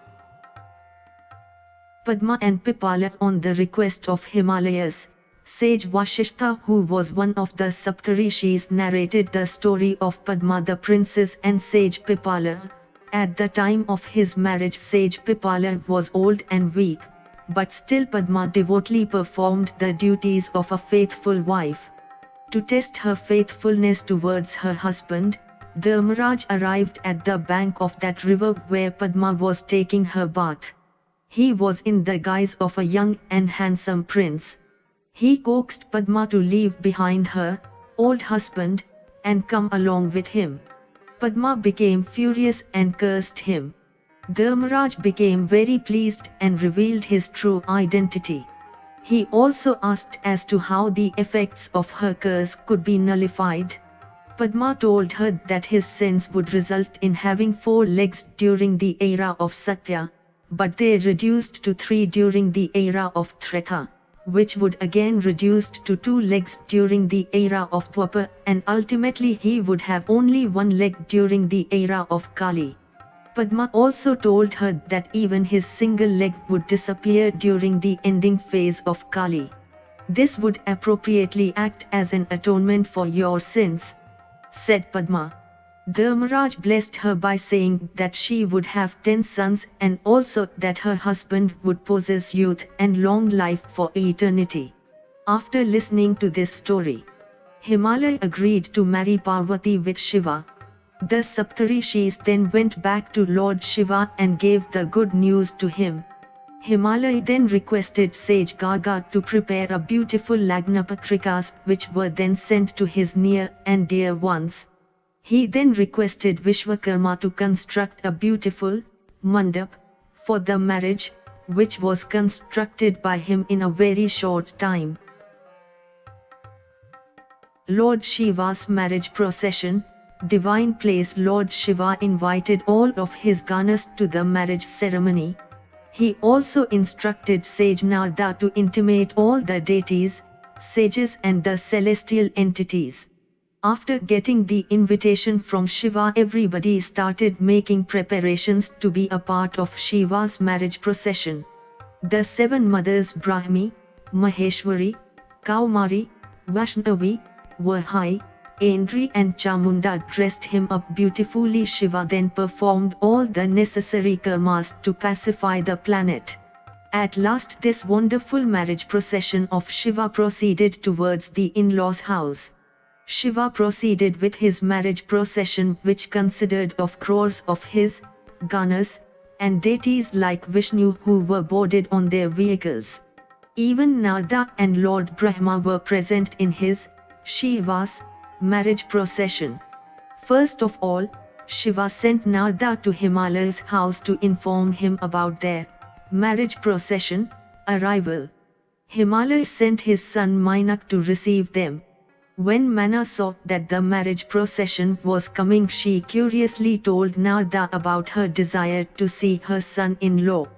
S1: Padma and Pipala, on the request of Himalayas, sage Vasishtha, who was one of the Saptarishis, narrated the story of Padma the princess and sage Pipala. At the time of his marriage, sage Pipala was old and weak, but still Padma devotedly performed the duties of a faithful wife. To test her faithfulness towards her husband, Dharmaraj arrived at the bank of that river where Padma was taking her bath. He was in the guise of a young and handsome prince. He coaxed Padma to leave behind her old husband and come along with him. Padma became furious and cursed him. Dharmaraj became very pleased and revealed his true identity. He also asked as to how the effects of her curse could be nullified. Padma told her that his sins would result in having 4 legs during the era of Satya, but they reduced to 3 during the era of Tirtha, which would again reduced to 2 legs during the era of Dwapar, and ultimately he would have only 1 leg during the era of Kali. Padma also told her that even his single leg would disappear during the ending phase of Kali. This would appropriately act as an atonement for your sins, said Padma. Dharmaraj blessed her by saying that she would have 10 sons and also that her husband would possess youth and long life for eternity. After listening to this story, Himalaya agreed to marry Parvati with Shiva. The Saptarishis then went back to Lord Shiva and gave the good news to him. Himalaya then requested sage Gaga to prepare a beautiful Lagnapatrikas which were then sent to his near and dear ones. He then requested Vishwakarma to construct a beautiful mandap for the marriage, which was constructed by him in a very short time. Lord Shiva's marriage procession. divine place, Lord Shiva invited all of his Ganas to the marriage ceremony. He also instructed sage Narada to intimate all the deities, sages and the celestial entities. After getting the invitation from Shiva, everybody started making preparations to be a part of Shiva's marriage procession. The seven mothers Brahmi, Maheshwari, Kaumari, Vaishnavi, Vahai, Aindri and Chamunda dressed him up beautifully. Shiva then performed all the necessary karmas to pacify the planet. At last this wonderful marriage procession of Shiva proceeded towards the in-laws' house. Shiva proceeded with his marriage procession, which consisted of crores of his Ganas and deities like Vishnu who were boarded on their vehicles. Even Narada and Lord Brahma were present in his, Shiva's, marriage procession. First of all, Shiva sent Narada to Himalaya's house to inform him about their marriage procession arrival. Himalaya sent his son Mainak to receive them. When Mana saw that the marriage procession was coming, she curiously told Narada about her desire to see her son-in-law.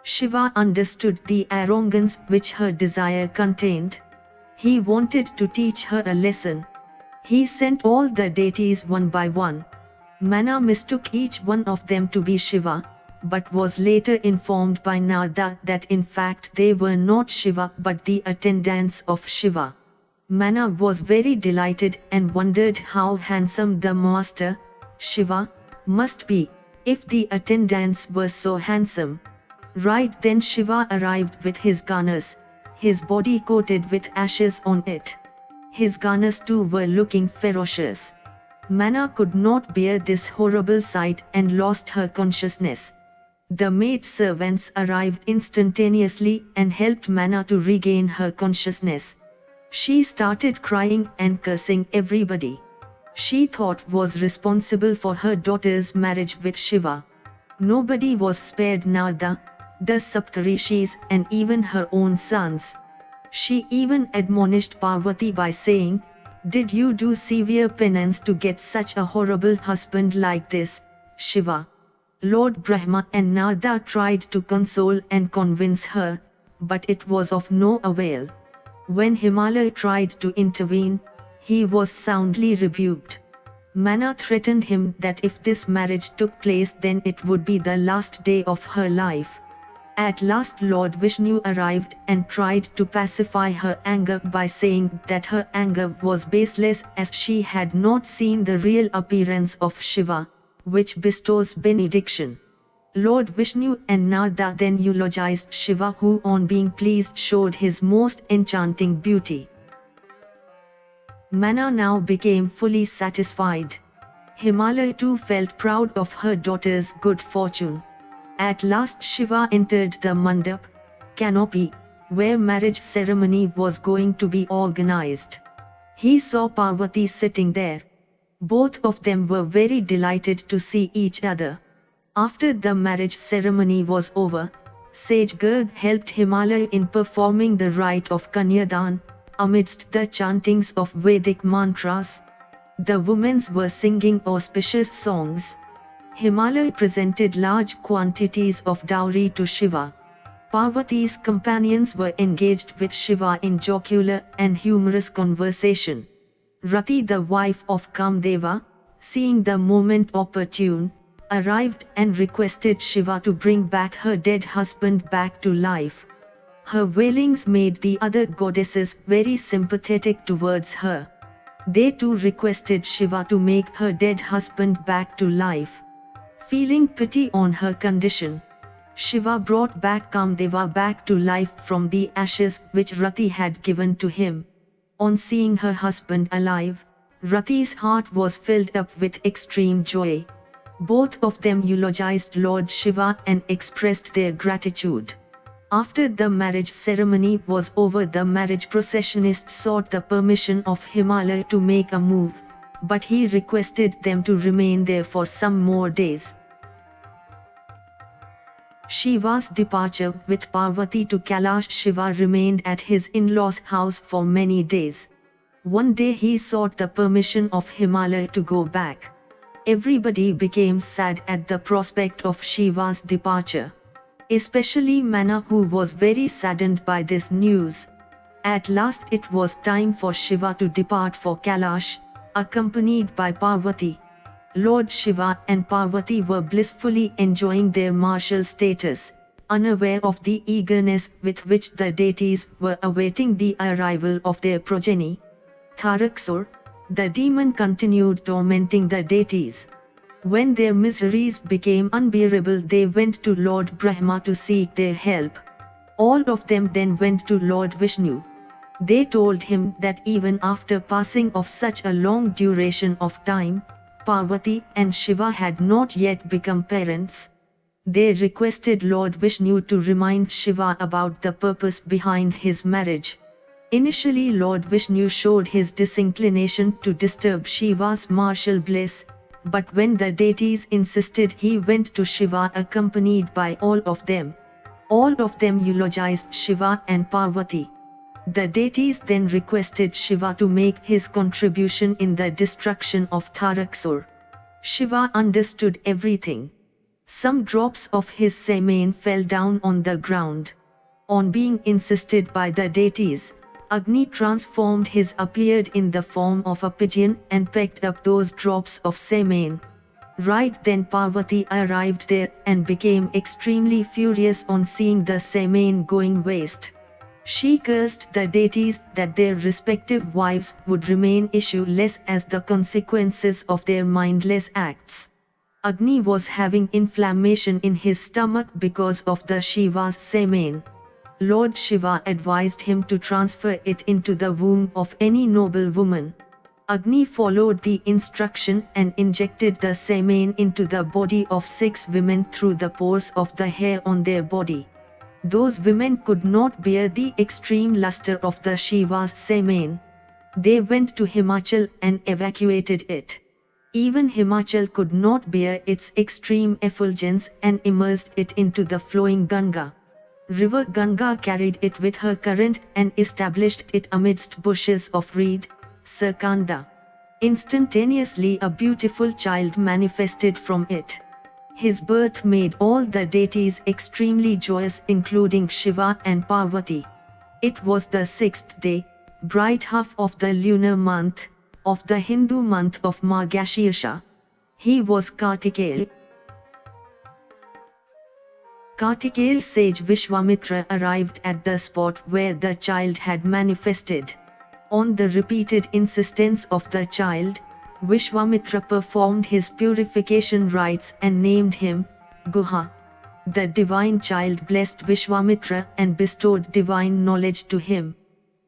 S1: Shiva understood the arrogance which her desire contained. He wanted to teach her a lesson. He sent all the deities one by one. Mana mistook each one of them to be Shiva, but was later informed by Narada that in fact they were not Shiva but the attendants of Shiva. Mana was very delighted and wondered how handsome the master, Shiva, must be, if the attendants were so handsome. Right then Shiva arrived with his Ganas, his body coated with ashes on it. His Ganas too were looking ferocious. Mana could not bear this horrible sight and lost her consciousness. The maid servants arrived instantaneously and helped Mana to regain her consciousness. She started crying and cursing everybody she thought was responsible for her daughter's marriage with Shiva. Nobody was spared: Narada, the Saptarishis and even her own sons. She even admonished Parvati by saying, "Did you do severe penance to get such a horrible husband like this, Shiva?" Lord Brahma and Narada tried to console and convince her, but it was of no avail. When Himalaya tried to intervene, he was soundly rebuked. Mana threatened him that if this marriage took place then it would be the last day of her life. At last Lord Vishnu arrived and tried to pacify her anger by saying that her anger was baseless as she had not seen the real appearance of Shiva, which bestows benediction. Lord Vishnu and Narada then eulogized Shiva, who on being pleased showed his most enchanting beauty. Mana now became fully satisfied. Himalaya too felt proud of her daughter's good fortune. At last Shiva entered the mandap, canopy, where marriage ceremony was going to be organized. He saw Parvati sitting there. Both of them were very delighted to see each other. After the marriage ceremony was over, Sage Garg helped Himalaya in performing the rite of Kanyadan, amidst the chantings of Vedic mantras. The women were singing auspicious songs. Himalaya presented large quantities of dowry to Shiva. Parvati's companions were engaged with Shiva in jocular and humorous conversation. Rati, the wife of Kamdeva, seeing the moment opportune, arrived and requested Shiva to bring back her dead husband back to life. Her wailings made the other goddesses very sympathetic towards her. They too requested Shiva to make her dead husband back to life. Feeling pity on her condition, Shiva brought back Kamdeva back to life from the ashes which Rati had given to him. On seeing her husband alive, Rati's heart was filled up with extreme joy. Both of them eulogized Lord Shiva and expressed their gratitude. After the marriage ceremony was over, the marriage processionists sought the permission of Himalaya to make a move, but he requested them to remain there for some more days. Shiva's departure with Parvati to Kailash. Shiva remained at his in-laws' house for many days. One day he sought the permission of Himalaya to go back. Everybody became sad at the prospect of Shiva's departure. Especially Mana, who was very saddened by this news. At last it was time for Shiva to depart for Kailash, accompanied by Parvati. Lord Shiva and Parvati were blissfully enjoying their martial status, unaware of the eagerness with which the deities were awaiting the arrival of their progeny. Tharixer, the demon, continued tormenting the deities. When their miseries became unbearable, they went to Lord Brahma to seek their help. All of them then went to Lord Vishnu. They told him that even after passing of such a long duration of time, Parvati and Shiva had not yet become parents. They requested Lord Vishnu to remind Shiva about the purpose behind his marriage. Initially, Lord Vishnu showed his disinclination to disturb Shiva's martial bliss, but when the deities insisted, he went to Shiva accompanied by all of them. All of them eulogized Shiva and Parvati. The deities then requested Shiva to make his contribution in the destruction of Tharixer. Shiva understood everything. Some drops of his semen fell down on the ground. On being insisted by the deities, Agni transformed appeared in the form of a pigeon and picked up those drops of semen. Right then Parvati arrived there and became extremely furious on seeing the semen going waste. She cursed the deities that their respective wives would remain issueless as the consequences of their mindless acts. Agni was having inflammation in his stomach because of the Shiva's semen. Lord Shiva advised him to transfer it into the womb of any noble woman. Agni followed the instruction and injected the semen into the body of 6 women through the pores of the hair on their body. Those women could not bear the extreme luster of the Shiva's semen. They went to Himachal and evacuated it. Even Himachal could not bear its extreme effulgence and immersed it into the flowing Ganga. River Ganga carried it with her current and established it amidst bushes of reed, Sarkanda. Instantaneously a beautiful child manifested from it. His birth made all the deities extremely joyous, including Shiva and Parvati. It was the 6th day, bright half of the lunar month, of the Hindu month of Margashirsha. He was Kartikeya. Kartikeya sage Vishwamitra arrived at the spot where the child had manifested. On the repeated insistence of the child, Vishwamitra performed his purification rites and named him Guha. The divine child blessed Vishwamitra and bestowed divine knowledge to him.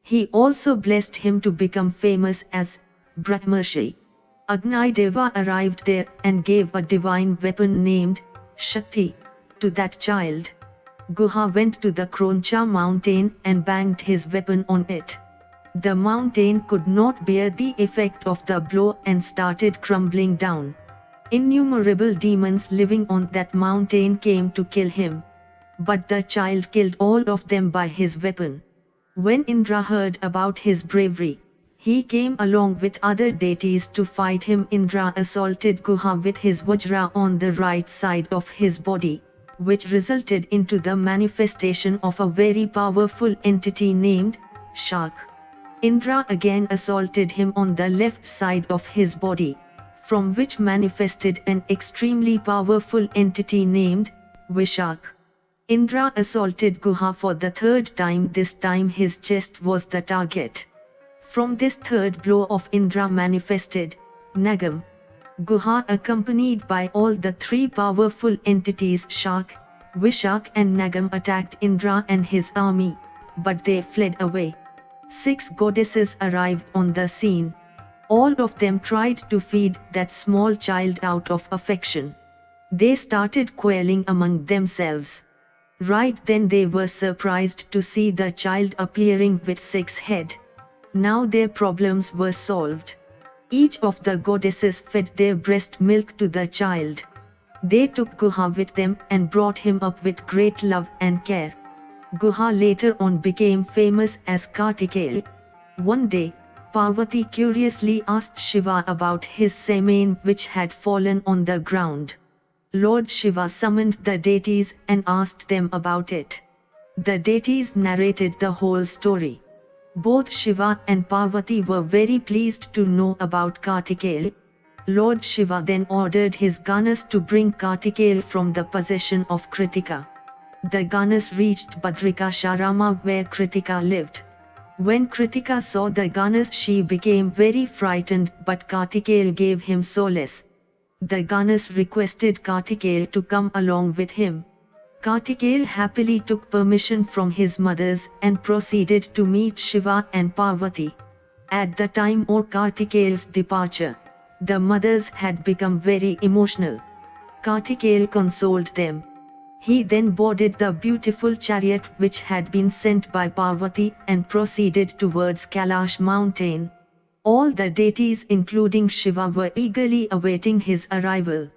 S1: He also blessed him to become famous as Brahmarshi. Agnideva arrived there and gave a divine weapon named Shakti to that child. Guha went to the Kroncha mountain and banged his weapon on it. The mountain could not bear the effect of the blow and started crumbling down. Innumerable demons living on that mountain came to kill him. But the child killed all of them by his weapon. When Indra heard about his bravery, he came along with other deities to fight him. Indra assaulted Guha with his Vajra on the right side of his body, which resulted into the manifestation of a very powerful entity named Shak. Indra again assaulted him on the left side of his body, from which manifested an extremely powerful entity named Vishak. Indra assaulted Guha for the 3rd time. This time his chest was the target. From this 3rd blow of Indra manifested Nagam. Guha, accompanied by all the 3 powerful entities Shak, Vishak and Nagam, attacked Indra and his army, but they fled away. 6 goddesses arrived on the scene. All of them tried to feed that small child out of affection. They started quarreling among themselves. Right then they were surprised to see the child appearing with 6 heads. Now their problems were solved. Each of the goddesses fed their breast milk to the child. They took Guha with them and brought him up with great love and care. Guha later on became famous as Kartikeya. One day, Parvati curiously asked Shiva about his semen which had fallen on the ground. Lord Shiva summoned the deities and asked them about it. The deities narrated the whole story. Both Shiva and Parvati were very pleased to know about Kartikeya. Lord Shiva then ordered his Ganas to bring Kartikeya from the possession of Kritika. The Ganas reached Badrikasharama where Kritika lived. When Kritika saw the Ganas, she became very frightened, but Kartikeya gave him solace. The Ganas requested Kartikeya to come along with him. Kartikeya happily took permission from his mothers and proceeded to meet Shiva and Parvati. At the time of Kartikeya's departure, the mothers had become very emotional. Kartikeya consoled them. He then boarded the beautiful chariot which had been sent by Parvati and proceeded towards Kailash mountain. All the deities including Shiva were eagerly awaiting his arrival.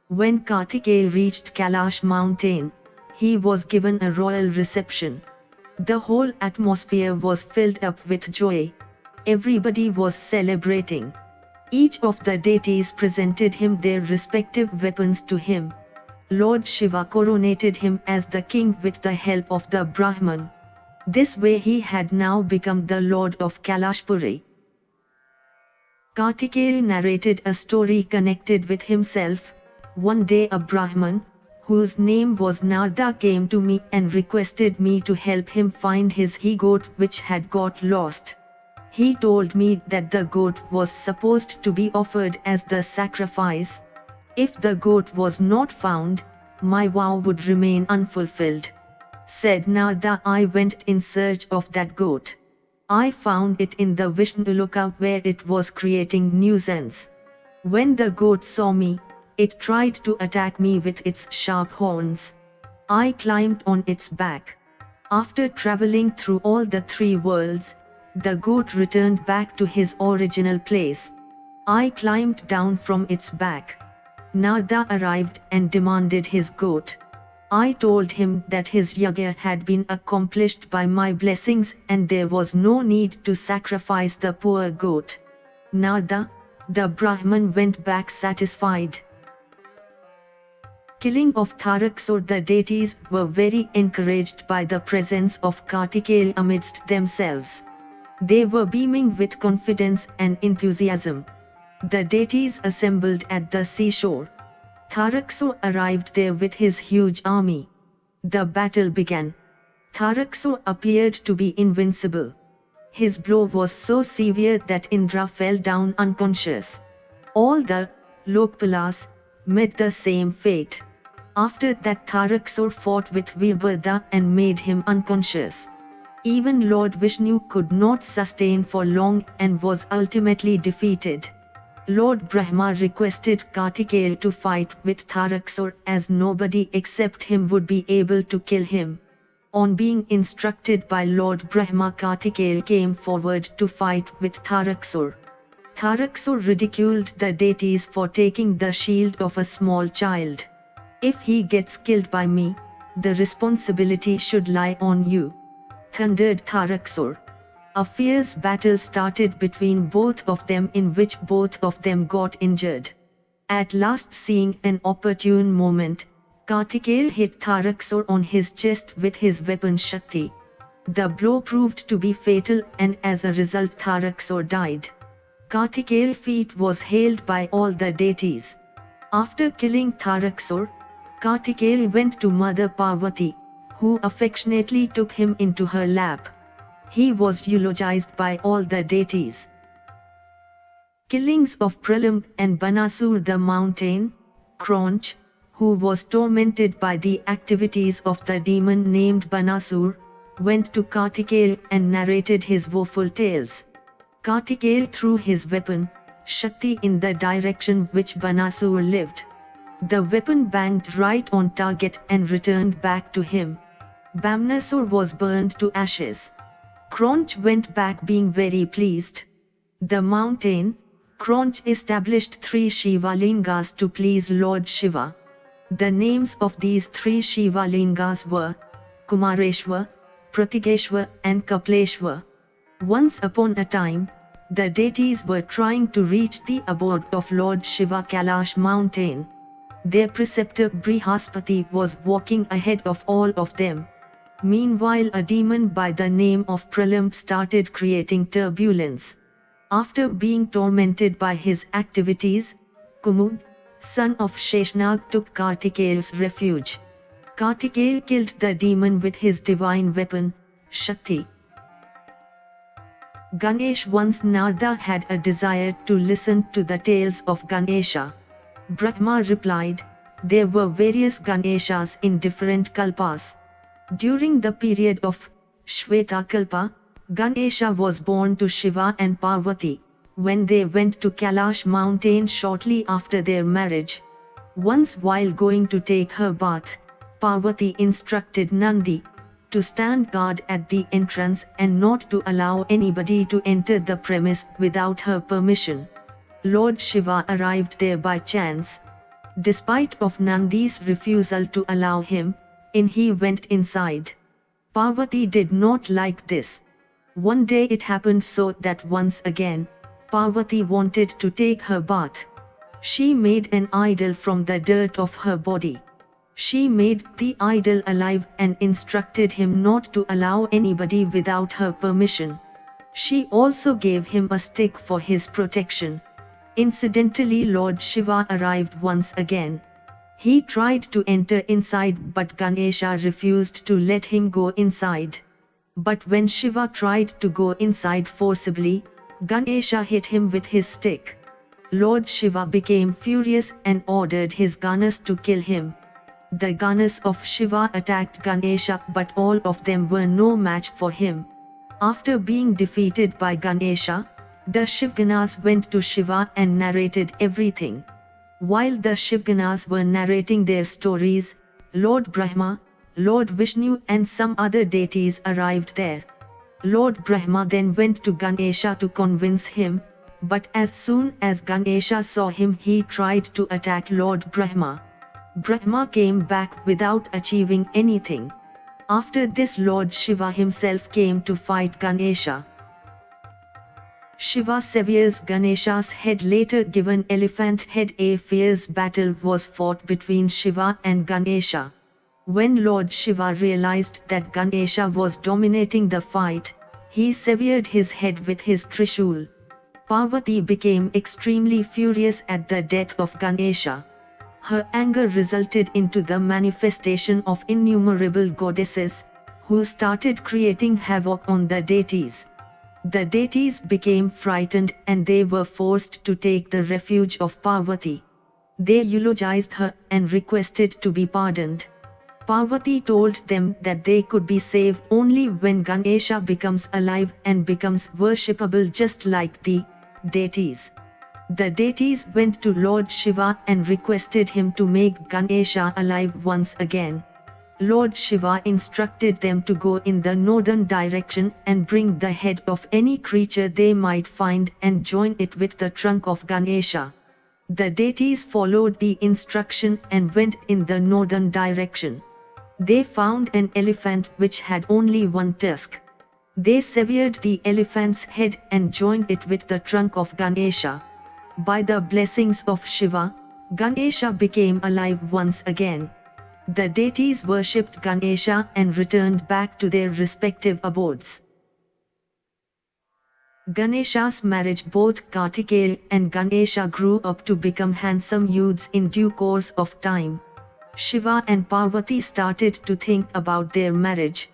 S1: When Kartikeya reached Kailash mountain, he was given a royal reception. The whole atmosphere was filled up with joy. Everybody was celebrating. Each of the deities presented him their respective weapons to him. Lord Shiva coronated him as the king with the help of the Brahman. This way he had now become the lord of Kailashpuri. Kartikeya narrated a story connected with himself. One day a Brahman, whose name was Narada, came to me and requested me to help him find his he-goat which had got lost. He told me that the goat was supposed to be offered as the sacrifice. If the goat was not found, my vow would remain unfulfilled. Said Narada, I went in search of that goat. I found it in the Vishnuluka where it was creating nuisance. When the goat saw me, it tried to attack me with its sharp horns. I climbed on its back. After traveling through all the three worlds, the goat returned back to his original place. I climbed down from its back. Narada arrived and demanded his goat. I told him that his yajna had been accomplished by my blessings and there was no need to sacrifice the poor goat. Narada, the Brahman, went back satisfied. Killing of Tharixer. The deities were very encouraged by the presence of Kartikeya amidst themselves. They were beaming with confidence and enthusiasm. The deities assembled at the seashore. Tharixer arrived there with his huge army. The battle began. Tharixer appeared to be invincible. His blow was so severe that Indra fell down unconscious. All the Lokpalas met the same fate. After that, Tharixer fought with Virabhadra and made him unconscious. Even Lord Vishnu could not sustain for long and was ultimately defeated. Lord Brahma requested Kartikeya to fight with Tharixer as nobody except him would be able to kill him. On being instructed by Lord Brahma, Kartikeya came forward to fight with Tharixer. Tharixer ridiculed the deities for taking the shield of a small child. If he gets killed by me, the responsibility should lie on you, thundered Tharixer. A fierce battle started between both of them in which both of them got injured. At last, seeing an opportune moment, Kartikeya hit Tharixer on his chest with his weapon Shakti. The blow proved to be fatal and as a result Tharixer died. Kartikeya's feat was hailed by all the deities. After killing Tharixer, Kartikeya went to Mother Parvati, who affectionately took him into her lap. He was eulogized by all the deities. Killings of Prahlad and Banasur. The mountain, Kronch, who was tormented by the activities of the demon named Banasur, went to Kartikeya and narrated his woeful tales. Kartikeya threw his weapon, Shakti, in the direction which Banasur lived. The weapon banged right on target and returned back to him. Banasur was burned to ashes. Kronch went back being very pleased. The mountain, Kronch, established 3 Shiva lingas to please Lord Shiva. The names of these 3 Shiva lingas were Kumareshwar, Pratigeshwar and Kapleshwar. Once upon a time, The deities were trying to reach the abode of Lord Shiva Kailash mountain. Their preceptor Brihaspati was walking ahead of all of them. Meanwhile, a demon by the name of Pralamp started creating turbulence. After being tormented by his activities, Kumud, son of Sheshnag, took Kartikeya's refuge. Kartikeya killed the demon with his divine weapon, Shakti. Ganesh once Narada had a desire to listen to the tales of Ganesha. Brahma replied, there were various Ganeshas in different kalpas. During the period of Shveta Kalpa, Ganesha was born to Shiva and Parvati, when they went to Kailash mountain shortly after their marriage. Once while going to take her bath, Parvati instructed Nandi to stand guard at the entrance and not to allow anybody to enter the premise without her permission. Lord Shiva arrived there by chance. Despite of Nandi's refusal to allow him in, he went inside. Parvati did not like this. One day it happened so that once again, Parvati wanted to take her bath. She made an idol from the dirt of her body. She made the idol alive and instructed him not to allow anybody without her permission. She also gave him a stick for his protection. Incidentally, Lord Shiva arrived once again. He tried to enter inside, but Ganesha refused to let him go inside. But when Shiva tried to go inside forcibly, Ganesha hit him with his stick. Lord Shiva became furious and ordered his Ganas to kill him. The Ganas of Shiva attacked Ganesha, but all of them were no match for him. After being defeated by Ganesha, the Shivganas went to Shiva and narrated everything. While the Shivganas were narrating their stories, Lord Brahma, Lord Vishnu and some other deities arrived there. Lord Brahma then went to Ganesha to convince him, but as soon as Ganesha saw him, he tried to attack Lord Brahma. Brahma came back without achieving anything. After this, Lord Shiva himself came to fight Ganesha. Shiva severs Ganesha's head. Later given elephant head. A fierce battle was fought between Shiva and Ganesha. When Lord Shiva realized that Ganesha was dominating the fight, he severed his head with his Trishul. Parvati became extremely furious at the death of Ganesha. Her anger resulted into the manifestation of innumerable goddesses, who started creating havoc on the deities. The deities became frightened and they were forced to take the refuge of Parvati. They eulogized her and requested to be pardoned. Parvati told them that they could be saved only when Ganesha becomes alive and becomes worshipable just like the deities. The deities went to Lord Shiva and requested him to make Ganesha alive once again. Lord Shiva instructed them to go in the northern direction and bring the head of any creature they might find and join it with the trunk of Ganesha. The deities followed the instruction and went in the northern direction. They found an elephant which had only one tusk. They severed the elephant's head and joined it with the trunk of Ganesha. By the blessings of Shiva, Ganesha became alive once again. The deities worshipped Ganesha and returned back to their respective abodes. Ganesha's marriage. Both Kartikeya and Ganesha grew up to become handsome youths in due course of time. Shiva and Parvati started to think about their marriage.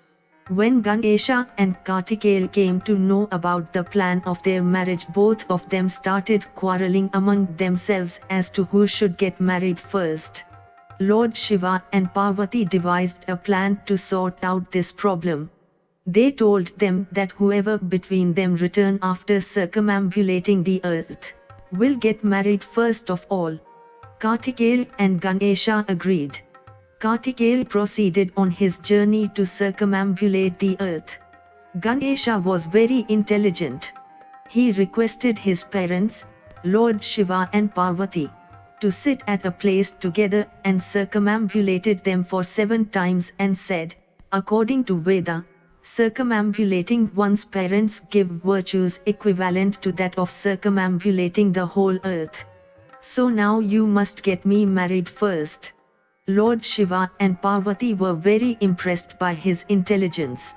S1: When Ganesha and Kartikeya came to know about the plan of their marriage, both of them started quarreling among themselves as to who should get married first. Lord Shiva and Parvati devised a plan to sort out this problem. They told them that whoever between them return after circumambulating the earth will get married first of all. Kartikeya and Ganesha agreed. Kartikeya proceeded on his journey to circumambulate the earth. Ganesha was very intelligent. He requested his parents, Lord Shiva and Parvati, to sit at a place together and circumambulated them for 7 times and said, according to Veda, Circumambulating one's parents give virtues equivalent to that of circumambulating the whole earth. So now you must get me married first. Lord Shiva and Parvati were very impressed by his intelligence.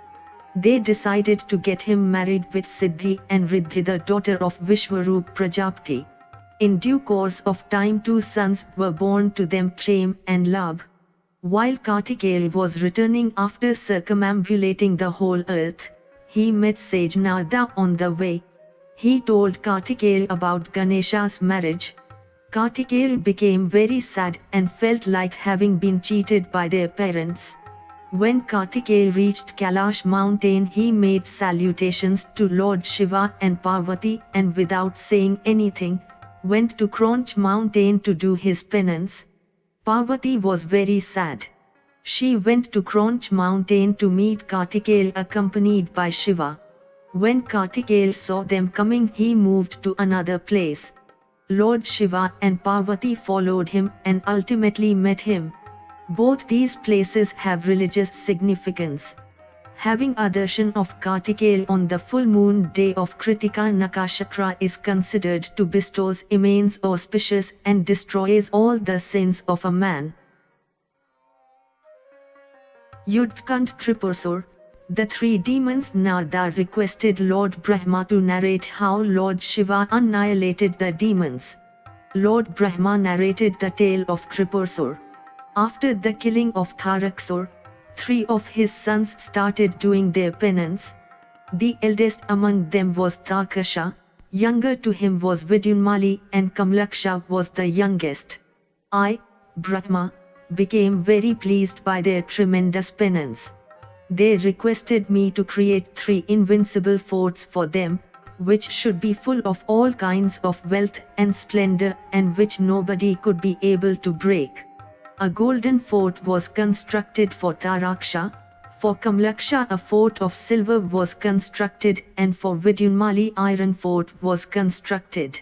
S1: They decided to get him married with Siddhi and Riddhi, the daughter of Vishwarup Prajapati. In due course of time 2 sons were born to them, Prem and Labh. While Kartikeya was returning after circumambulating the whole earth, he met sage Narada on the way. He told Kartikeya about Ganesha's marriage. Kartikeya became very sad and felt like having been cheated by their parents. When Kartikeya reached Kailash mountain, he made salutations to Lord Shiva and Parvati and without saying anything, went to Kronch mountain to do his penance. Parvati was very sad. She went to Kronch mountain to meet Kartikeya accompanied by Shiva. When Kartikeya saw them coming, he moved to another place. Lord Shiva and Parvati followed him and ultimately met him. Both these places have religious significance. Having a darshan of Kartikeya on the full moon day of Kritika Nakashatra is considered to bestow immense auspicious and destroys all the sins of a man. Yudhkand Tripurasur. The 3 demons. Narada requested Lord Brahma to narrate how Lord Shiva annihilated the demons. Lord Brahma narrated the tale of Tripurasur. After the killing of Tharixer, 3 of his sons started doing their penance. The eldest among them was Tharixer, younger to him was Vidyunmali, and Kamlaksha was the youngest. I, Brahma, became very pleased by their tremendous penance. They requested me to create 3 invincible forts for them, which should be full of all kinds of wealth and splendor and which nobody could be able to break. A golden fort was constructed for Tharixer, for Kamlaksha a fort of silver was constructed, and for Vidyunmali iron fort was constructed.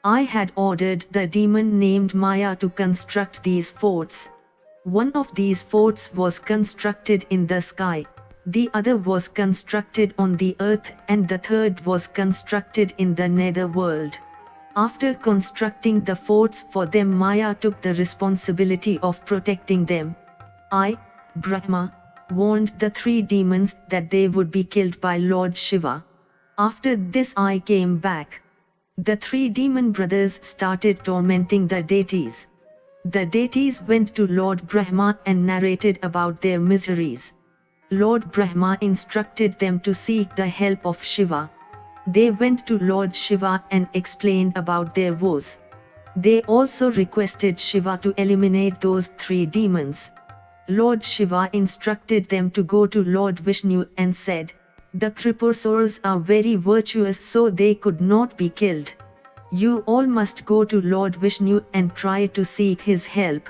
S1: I had ordered the demon named Maya to construct these forts. One of these forts was constructed in the sky, the other was constructed on the earth, and the third was constructed in the nether world. After constructing the forts for them, Maya took the responsibility of protecting them. I, Brahma, warned the 3 demons that they would be killed by Lord Shiva. After this I came back. The 3 demon brothers started tormenting the deities. The deities went to Lord Brahma and narrated about their miseries. Lord Brahma instructed them to seek the help of Shiva. They went to Lord Shiva and explained about their woes. They also requested Shiva to eliminate those 3 demons. Lord Shiva instructed them to go to Lord Vishnu and said, "The Tripurasurs are very virtuous, so they could not be killed. You all must go to Lord Vishnu and try to seek his help."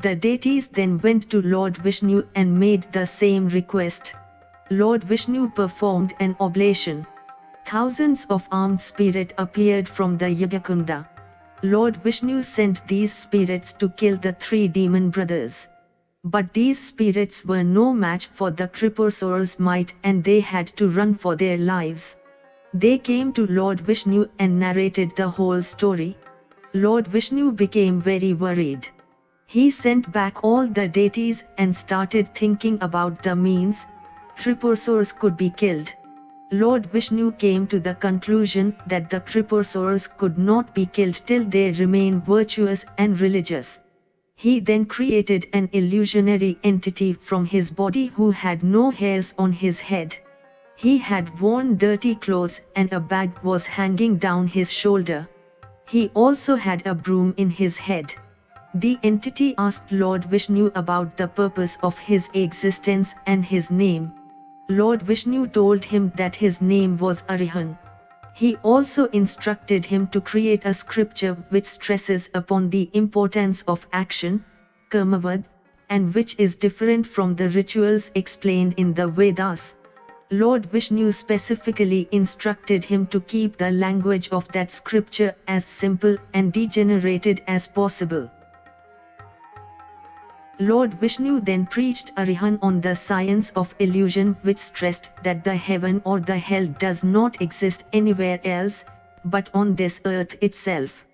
S1: The deities then went to Lord Vishnu and made the same request. Lord Vishnu performed an oblation. Thousands of armed spirits appeared from the Yagakunda. Lord Vishnu sent these spirits to kill the 3 demon brothers. But these spirits were no match for the Tripurasurs' might and they had to run for their lives. They came to Lord Vishnu and narrated the whole story. Lord Vishnu became very worried. He sent back all the deities and started thinking about the means Tripurasurs could be killed. Lord Vishnu came to the conclusion that the Tripurasurs could not be killed till they remain virtuous and religious. He then created an illusionary entity from his body who had no hairs on his head. He had worn dirty clothes and a bag was hanging down his shoulder. He also had a broom in his head. The entity asked Lord Vishnu about the purpose of his existence and his name. Lord Vishnu told him that his name was Arihan. He also instructed him to create a scripture which stresses upon the importance of action, karmavad, and which is different from the rituals explained in the Vedas. Lord Vishnu specifically instructed him to keep the language of that scripture as simple and degenerated as possible. Lord Vishnu then preached Arihant on the science of illusion, which stressed that the heaven or the hell does not exist anywhere else, but on this earth itself.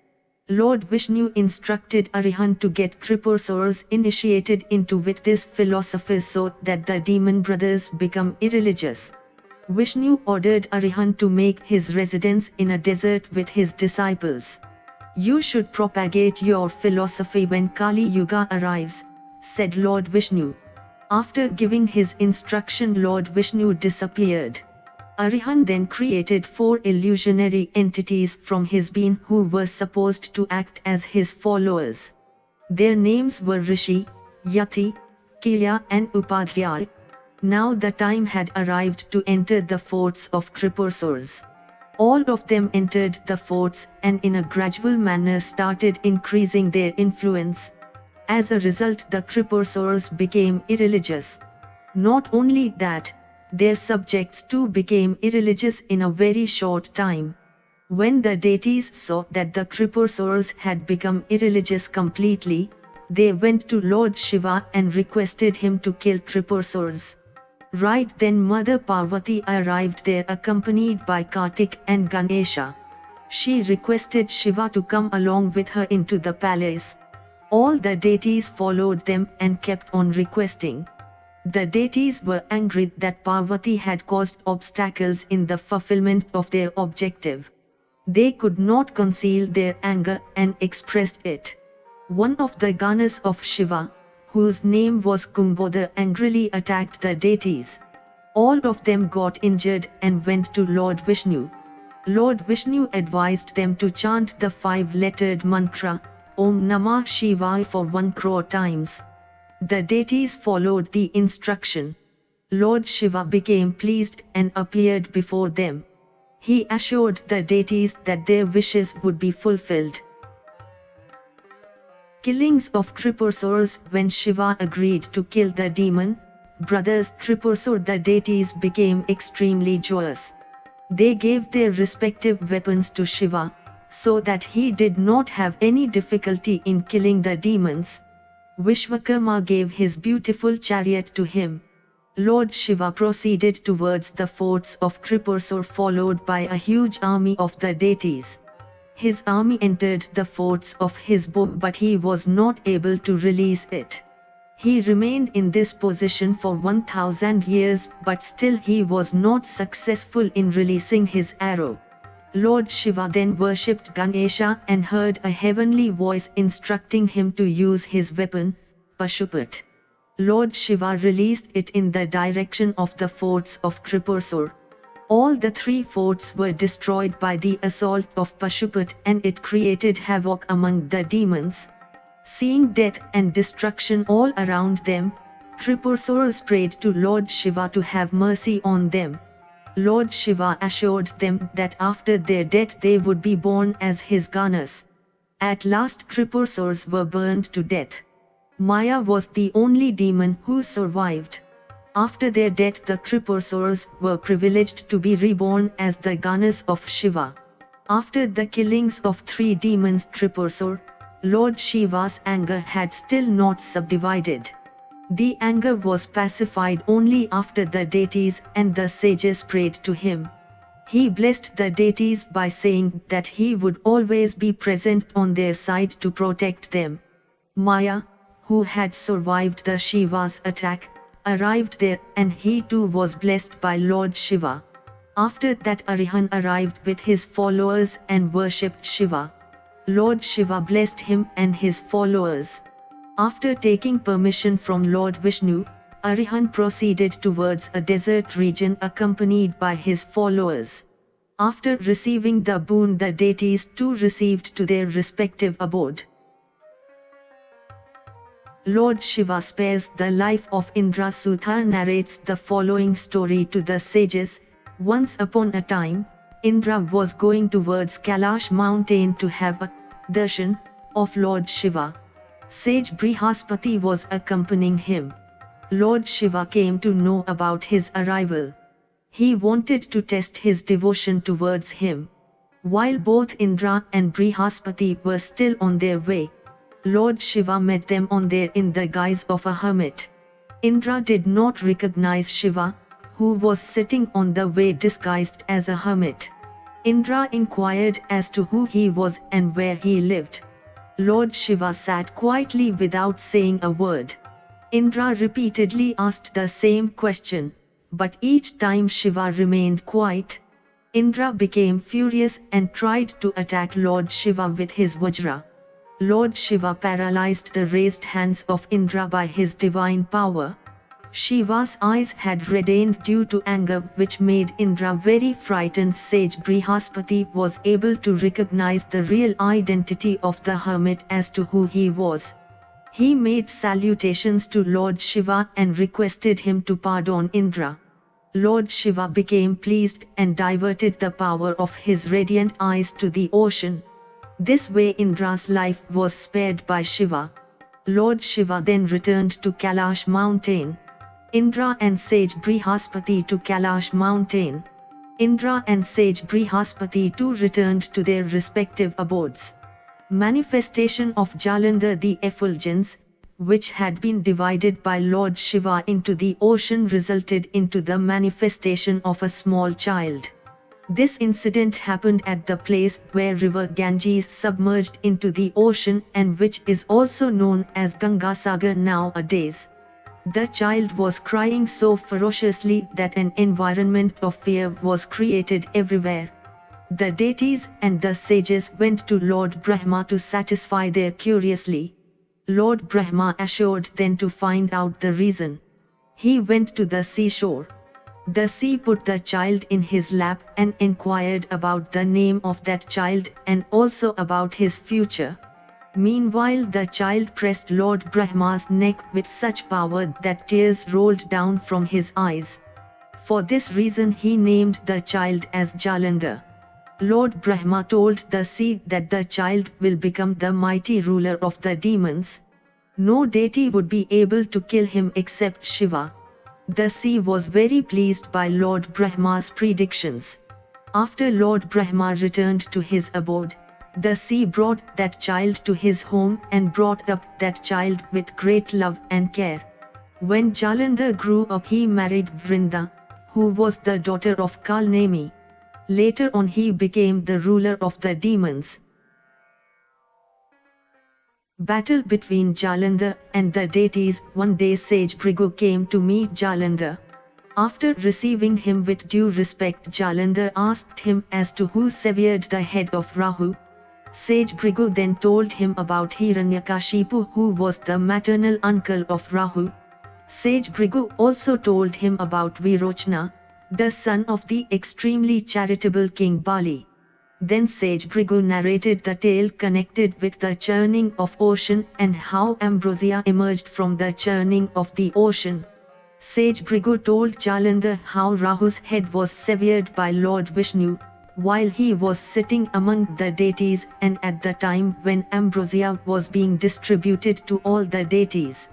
S1: Lord Vishnu instructed Arihant to get Tripurasurs initiated into with this philosophy so that the demon brothers become irreligious. Vishnu ordered Arihant to make his residence in a desert with his disciples. "You should propagate your philosophy when Kali Yuga arrives," said Lord Vishnu. After giving his instruction, Lord Vishnu disappeared. Arihant then created 4 illusionary entities from his being who were supposed to act as his followers. Their names were Rishi, Yati, Kirya and Upadhyay. Now the time had arrived to enter the forts of Tripurasurs. All of them entered the forts and in a gradual manner started increasing their influence. As a result, the Tripurasurs became irreligious. Not only that, their subjects too became irreligious in a very short time. When the deities saw that the Tripurasurs had become irreligious completely, they went to Lord Shiva and requested him to kill Tripurasurs. Right then Mother Parvati arrived there accompanied by Kartik and Ganesha. She requested Shiva to come along with her into the palace. All the deities followed them and kept on requesting. The deities were angry that Parvati had caused obstacles in the fulfillment of their objective. They could not conceal their anger and expressed it. One of the Ganas of Shiva, whose name was Kumbhodha, angrily attacked the deities. All of them got injured and went to Lord Vishnu. Lord Vishnu advised them to chant the 5-lettered mantra, Om Namah Shivaya, for 1 crore times. The deities followed the instruction. Lord Shiva became pleased and appeared before them. He assured the deities that their wishes would be fulfilled. Killings of Tripurasurs. When Shiva agreed to kill the demon brothers Tripurasur, the deities became extremely joyous. They gave their respective weapons to Shiva, so that he did not have any difficulty in killing the demons. Vishwakarma gave his beautiful chariot to him. Lord Shiva proceeded towards the forts of Tripurasur followed by a huge army of the deities. His army entered the forts of his bow, but he was not able to release it. He remained in this position for 1000 years, but still he was not successful in releasing his arrow. Lord Shiva then worshipped Ganesha and heard a heavenly voice instructing him to use his weapon, Pashupat. Lord Shiva released it in the direction of the forts of Tripurasur. All the 3 forts were destroyed by the assault of Pashupat, and it created havoc among the demons. Seeing death and destruction all around them, Tripurasurs prayed to Lord Shiva to have mercy on them. Lord Shiva assured them that after their death they would be born as his Ganas. At last Tripurasurs were burned to death. Maya was the only demon who survived. After their death the Tripurasurs were privileged to be reborn as the Ganas of Shiva. After the killings of 3 demons Tripurasur, Lord Shiva's anger had still not subdivided. The anger was pacified only after the deities and the sages prayed to him. He blessed the deities by saying that he would always be present on their side to protect them. Maya, who had survived the Shiva's attack, arrived there, and he too was blessed by Lord Shiva. After that Arihant arrived with his followers and worshipped Shiva. Lord Shiva blessed him and his followers. After taking permission from Lord Vishnu, Arihant proceeded towards a desert region accompanied by his followers. After receiving the boon, the deities too received to their respective abode. Lord Shiva spares the life of Indra. Sudha narrates the following story to the sages. Once upon a time, Indra was going towards Kailash mountain to have a darshan of Lord Shiva. Sage Brihaspati was accompanying him. Lord Shiva came to know about his arrival. He wanted to test his devotion towards him. While both Indra and Brihaspati were still on their way, Lord Shiva met them on there in the guise of a hermit. Indra did not recognize Shiva, who was sitting on the way disguised as a hermit. Indra inquired as to who he was and where he lived. Lord Shiva sat quietly without saying a word. Indra repeatedly asked the same question, but each time Shiva remained quiet. Indra became furious and tried to attack Lord Shiva with his Vajra. Lord Shiva paralyzed the raised hands of Indra by his divine power. Shiva's eyes had reddened due to anger, which made Indra very frightened. Sage Brihaspati was able to recognize the real identity of the hermit as to who he was. He made salutations to Lord Shiva and requested him to pardon Indra. Lord Shiva became pleased and diverted the power of his radiant eyes to the ocean. This way Indra's life was spared by Shiva. Lord Shiva then returned to Kailash mountain. Indra and Sage Brihaspati to Kailash mountain. Indra and Sage Brihaspati too returned to their respective abodes. Manifestation of Jolanda the effulgence, which had been divided by Lord Shiva into the ocean, resulted into the manifestation of a small child. This incident happened at the place where river Ganges submerged into the ocean and which is also known as Gangasagar nowadays. The child was crying so ferociously that an environment of fear was created everywhere. The deities and the sages went to Lord Brahma to satisfy their curiosity. Lord Brahma assured them to find out the reason. He went to the seashore. The sea put the child in his lap and inquired about the name of that child and also about his future. Meanwhile, the child pressed Lord Brahma's neck with such power that tears rolled down from his eyes. For this reason he named the child as Jolanda. Lord Brahma told the sea that the child will become the mighty ruler of the demons. No deity would be able to kill him except Shiva. The sea was very pleased by Lord Brahma's predictions. After Lord Brahma returned to his abode, the sea brought that child to his home and brought up that child with great love and care. When Jolanda grew up, he married Vrinda, who was the daughter of Kalnemi. Later on he became the ruler of the demons. Battle between Jolanda and the deities. One day Sage Bhrigu came to meet Jolanda. After receiving him with due respect, Jolanda asked him as to who severed the head of Rahu. Sage Bhrigu then told him about Hiranyakashipu, who was the maternal uncle of Rahu. Sage Bhrigu also told him about Virochana, the son of the extremely charitable King Bali. Then Sage Bhrigu narrated the tale connected with the churning of ocean and how ambrosia emerged from the churning of the ocean. Sage Bhrigu told Jolanda how Rahu's head was severed by Lord Vishnu, while he was sitting among the deities and at the time when ambrosia was being distributed to all the deities.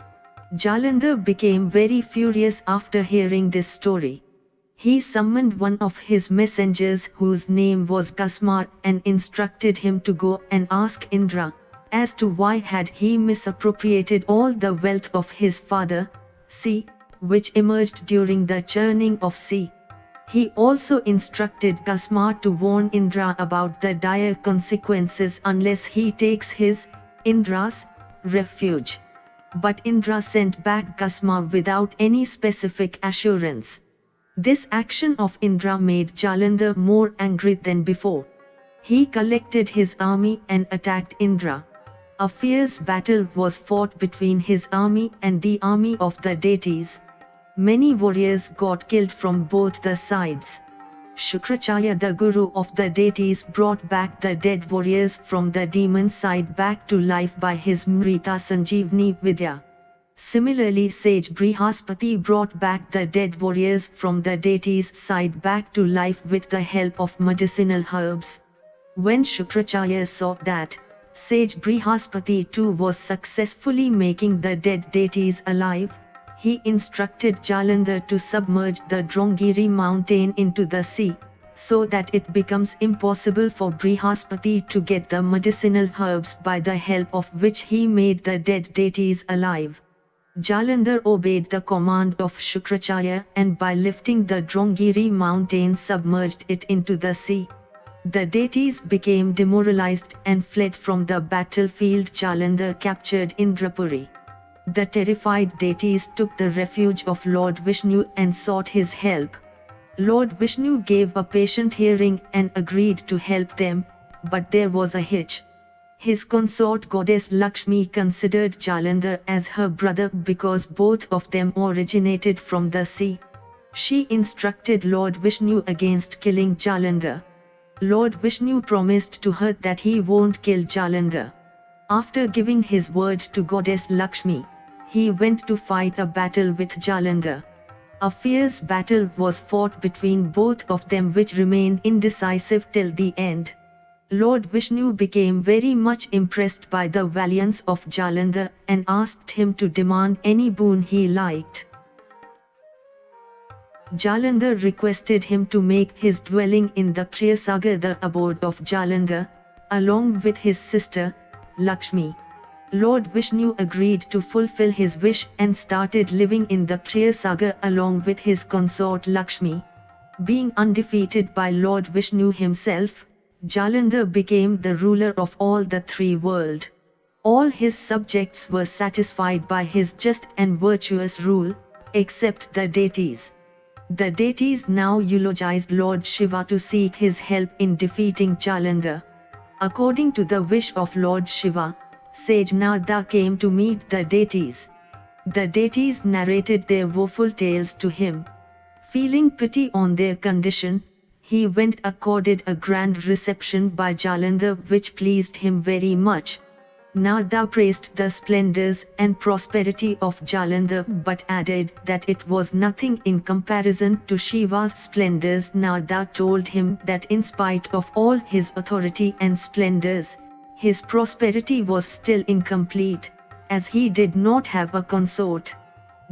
S1: Jolanda became very furious after hearing this story. He summoned one of his messengers whose name was Kasmar and instructed him to go and ask Indra as to why had he misappropriated all the wealth of his father, sea, which emerged during the churning of sea. He also instructed Kasmar to warn Indra about the dire consequences unless he takes his, Indra's, refuge. But Indra sent back Kasmar without any specific assurance. This action of Indra made Jolanda more angry than before. He collected his army and attacked Indra. A fierce battle was fought between his army and the army of the deities. Many warriors got killed from both the sides. Shukracharya, the guru of the deities, brought back the dead warriors from the demon side back to life by his Mrita Sanjeevani Vidya. Similarly, Sage Brihaspati brought back the dead warriors from the deities' side back to life with the help of medicinal herbs. When Shukracharya saw that Sage Brihaspati too was successfully making the dead deities alive, he instructed Jolanda to submerge the Drongiri mountain into the sea, so that it becomes impossible for Brihaspati to get the medicinal herbs by the help of which he made the dead deities alive. Jolanda obeyed the command of Shukracharya and by lifting the Drongiri mountain submerged it into the sea. The deities became demoralized and fled from the battlefield. Jolanda captured Indrapuri. The terrified deities took the refuge of Lord Vishnu and sought his help. Lord Vishnu gave a patient hearing and agreed to help them, but there was a hitch. His consort goddess Lakshmi considered Jolanda as her brother because both of them originated from the sea. She instructed Lord Vishnu against killing Jolanda. Lord Vishnu promised to her that he won't kill Jolanda. After giving his word to goddess Lakshmi, he went to fight a battle with Jolanda. A fierce battle was fought between both of them which remained indecisive till the end. Lord Vishnu became very much impressed by the valiance of Jolanda and asked him to demand any boon he liked. Jolanda requested him to make his dwelling in the Kshayasagar the abode of Jolanda, along with his sister, Lakshmi. Lord Vishnu agreed to fulfill his wish and started living in the Kshayasagar along with his consort Lakshmi. Being undefeated by Lord Vishnu himself, Jolanda became the ruler of all the three worlds. All his subjects were satisfied by his just and virtuous rule, except the deities. The deities now eulogized Lord Shiva to seek his help in defeating Jolanda. According to the wish of Lord Shiva, sage Narada came to meet the deities. The deities narrated their woeful tales to him. Feeling pity on their condition, he went accorded a grand reception by Jolanda which pleased him very much. Narada praised the splendors and prosperity of Jolanda but added that it was nothing in comparison to Shiva's splendors. Narada told him that in spite of all his authority and splendors, his prosperity was still incomplete, as he did not have a consort.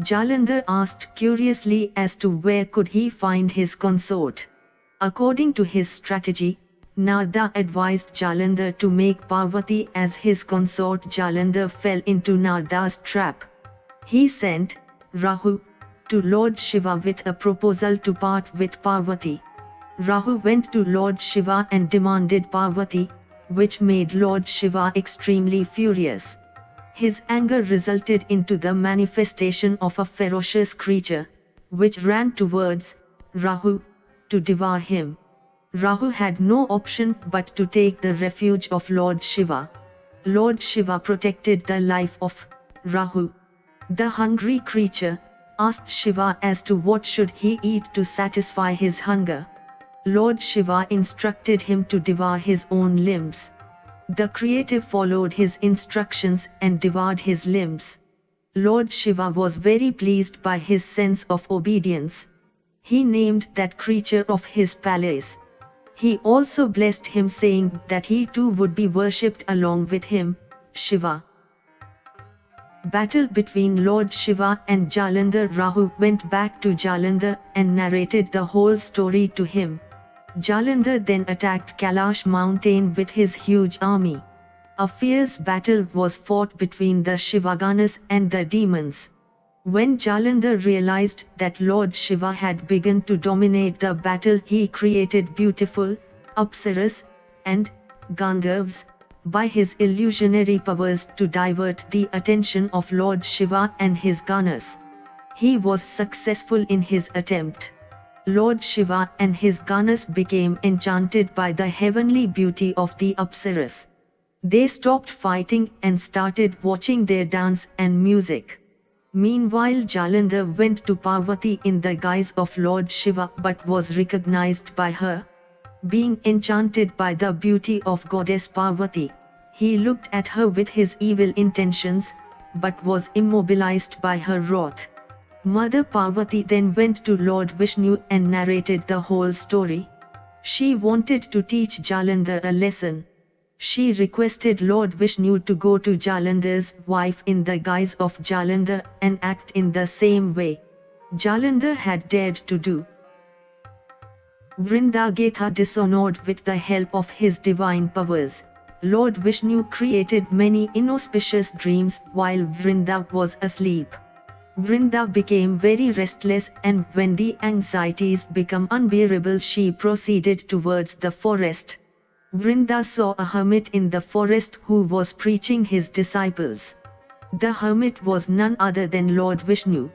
S1: Jolanda asked curiously as to where could he find his consort. According to his strategy, Narada advised Jolanda to make Parvati as his consort. Jolanda fell into Narada's trap. He sent Rahu to Lord Shiva with a proposal to part with Parvati. Rahu went to Lord Shiva and demanded Parvati, which made Lord Shiva extremely furious. His anger resulted into the manifestation of a ferocious creature, which ran towards Rahu to devour him. Rahu had no option but to take the refuge of Lord Shiva. Lord Shiva protected the life of Rahu. The hungry creature asked Shiva as to what should he eat to satisfy his hunger. Lord Shiva instructed him to devour his own limbs. The creative followed his instructions and devoured his limbs. Lord Shiva was very pleased by his sense of obedience. He named that creature of his palace. He also blessed him saying that he too would be worshipped along with him, Shiva. Battle between Lord Shiva and Jolanda. Rahu went back to Jolanda and narrated the whole story to him. Jolanda then attacked Kailash mountain with his huge army. A fierce battle was fought between the Shivaganas and the demons. When Jolanda realized that Lord Shiva had begun to dominate the battle, he created beautiful Apsaras and Gandharvas by his illusionary powers to divert the attention of Lord Shiva and his Ganas. He was successful in his attempt. Lord Shiva and his Ganas became enchanted by the heavenly beauty of the Apsaras. They stopped fighting and started watching their dance and music. Meanwhile, Jolanda went to Parvati in the guise of Lord Shiva but was recognized by her. Being enchanted by the beauty of goddess Parvati, he looked at her with his evil intentions, but was immobilized by her wrath. Mother Parvati then went to Lord Vishnu and narrated the whole story. She wanted to teach Jolanda a lesson. She requested Lord Vishnu to go to Jolanda's wife in the guise of Jolanda and act in the same way Jolanda had dared to do. Vrindagatha dishonored with the help of his divine powers. Lord Vishnu created many inauspicious dreams while Vrinda was asleep. Vrinda became very restless, and when the anxieties became unbearable, she proceeded towards the forest. Vrinda saw a hermit in the forest who was preaching his disciples. The hermit was none other than Lord Vishnu.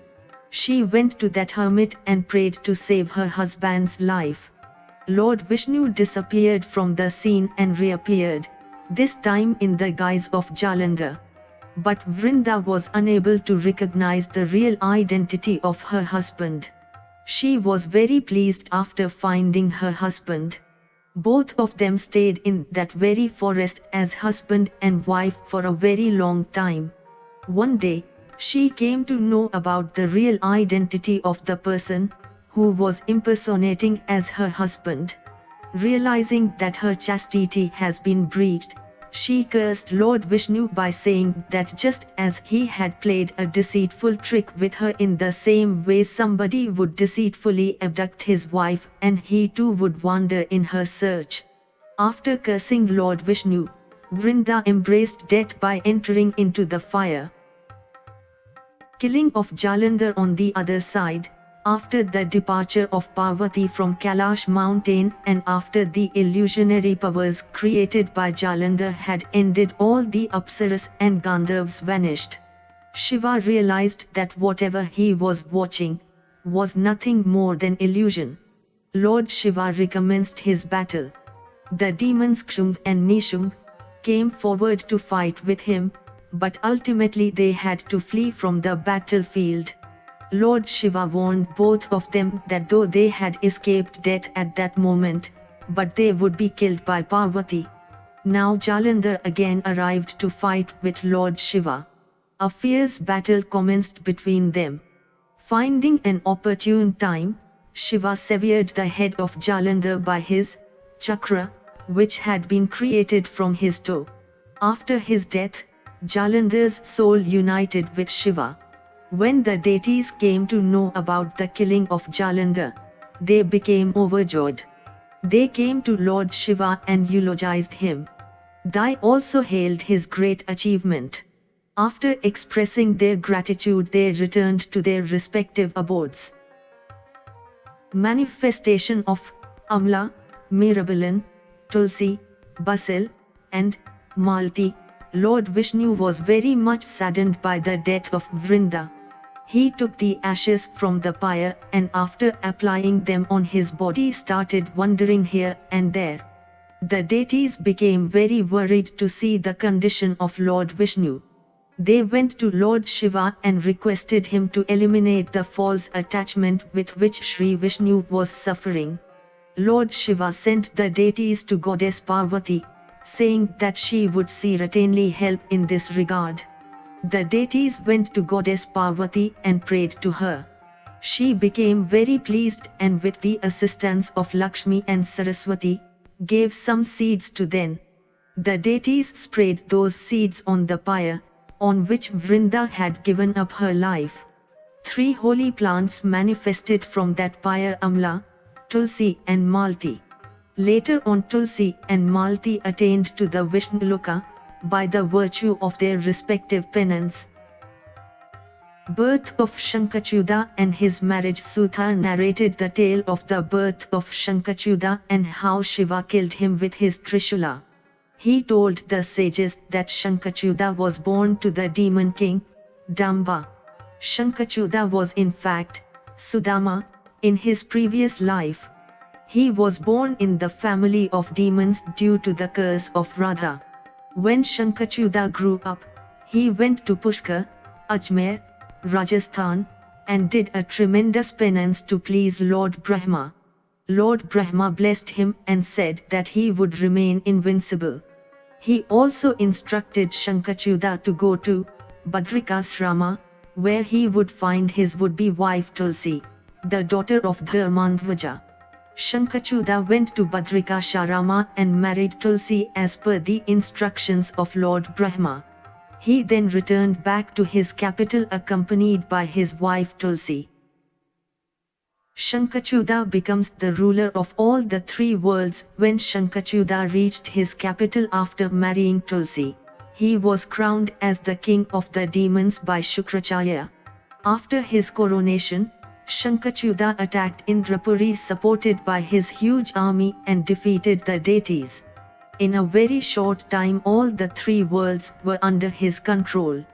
S1: She went to that hermit and prayed to save her husband's life. Lord Vishnu disappeared from the scene and reappeared, this time in the guise of Jolanda. But Vrinda was unable to recognize the real identity of her husband. She was very pleased after finding her husband. Both of them stayed in that very forest as husband and wife for a very long time. One day, she came to know about the real identity of the person who was impersonating as her husband. Realizing that her chastity has been breached, she cursed Lord Vishnu by saying that just as he had played a deceitful trick with her, in the same way somebody would deceitfully abduct his wife and he too would wander in her search. After cursing Lord Vishnu, Vrinda embraced death by entering into the fire. Killing of Jolanda on the other side. After the departure of Parvati from Kailash mountain and after the illusionary powers created by Jolanda had ended, all the Apsaras and Gandharvas vanished. Shiva realized that whatever he was watching was nothing more than illusion. Lord Shiva recommenced his battle. The demons Kshung and Nishung came forward to fight with him, but ultimately they had to flee from the battlefield. Lord Shiva warned both of them that though they had escaped death at that moment, but they would be killed by Parvati. Now Jolanda again arrived to fight with Lord Shiva. A fierce battle commenced between them. Finding an opportune time, Shiva severed the head of Jolanda by his chakra, which had been created from his toe. After his death, Jolanda's soul united with Shiva. When the deities came to know about the killing of Jolanda, they became overjoyed. They came to Lord Shiva and eulogized him. They also hailed his great achievement. After expressing their gratitude, they returned to their respective abodes. Manifestation of Amla, Mirabilan, Tulsi, Basil, and Malti. Lord Vishnu was very much saddened by the death of Vrinda. He took the ashes from the pyre and after applying them on his body started wandering here and there. The deities became very worried to see the condition of Lord Vishnu. They went to Lord Shiva and requested him to eliminate the false attachment with which Sri Vishnu was suffering. Lord Shiva sent the deities to goddess Parvati, saying that she would certainly help in this regard. The deities went to goddess Parvati and prayed to her. She became very pleased and with the assistance of Lakshmi and Saraswati, gave some seeds to them. The deities sprayed those seeds on the pyre, on which Vrinda had given up her life. 3 holy plants manifested from that pyre: Amla, Tulsi and Malti. Later on, Tulsi and Malti attained to the Vishnuluka by the virtue of their respective penance. Birth of Shankachuda and his marriage. Sudha narrated the tale of the birth of Shankachuda and how Shiva killed him with his Trishula. He told the sages that Shankachuda was born to the demon king, Damba. Shankachuda was in fact Sudama in his previous life. He was born in the family of demons due to the curse of Radha. When Shankachuda grew up, he went to Pushkar, Ajmer, Rajasthan, and did a tremendous penance to please Lord Brahma. Lord Brahma blessed him and said that he would remain invincible. He also instructed Shankachuda to go to Badrikasrama, where he would find his would-be wife Tulsi, the daughter of Dharmandvaja. Shankachuda went to Badrikasrama and married Tulsi as per the instructions of Lord Brahma. He then returned back to his capital accompanied by his wife Tulsi. Shankachuda becomes the ruler of all the three worlds. When Shankachuda reached his capital after marrying Tulsi, he was crowned as the king of the demons by Shukracharya. After his coronation, Shankachuda attacked Indrapuri supported by his huge army and defeated the deities. In a very short time all the three worlds were under his control.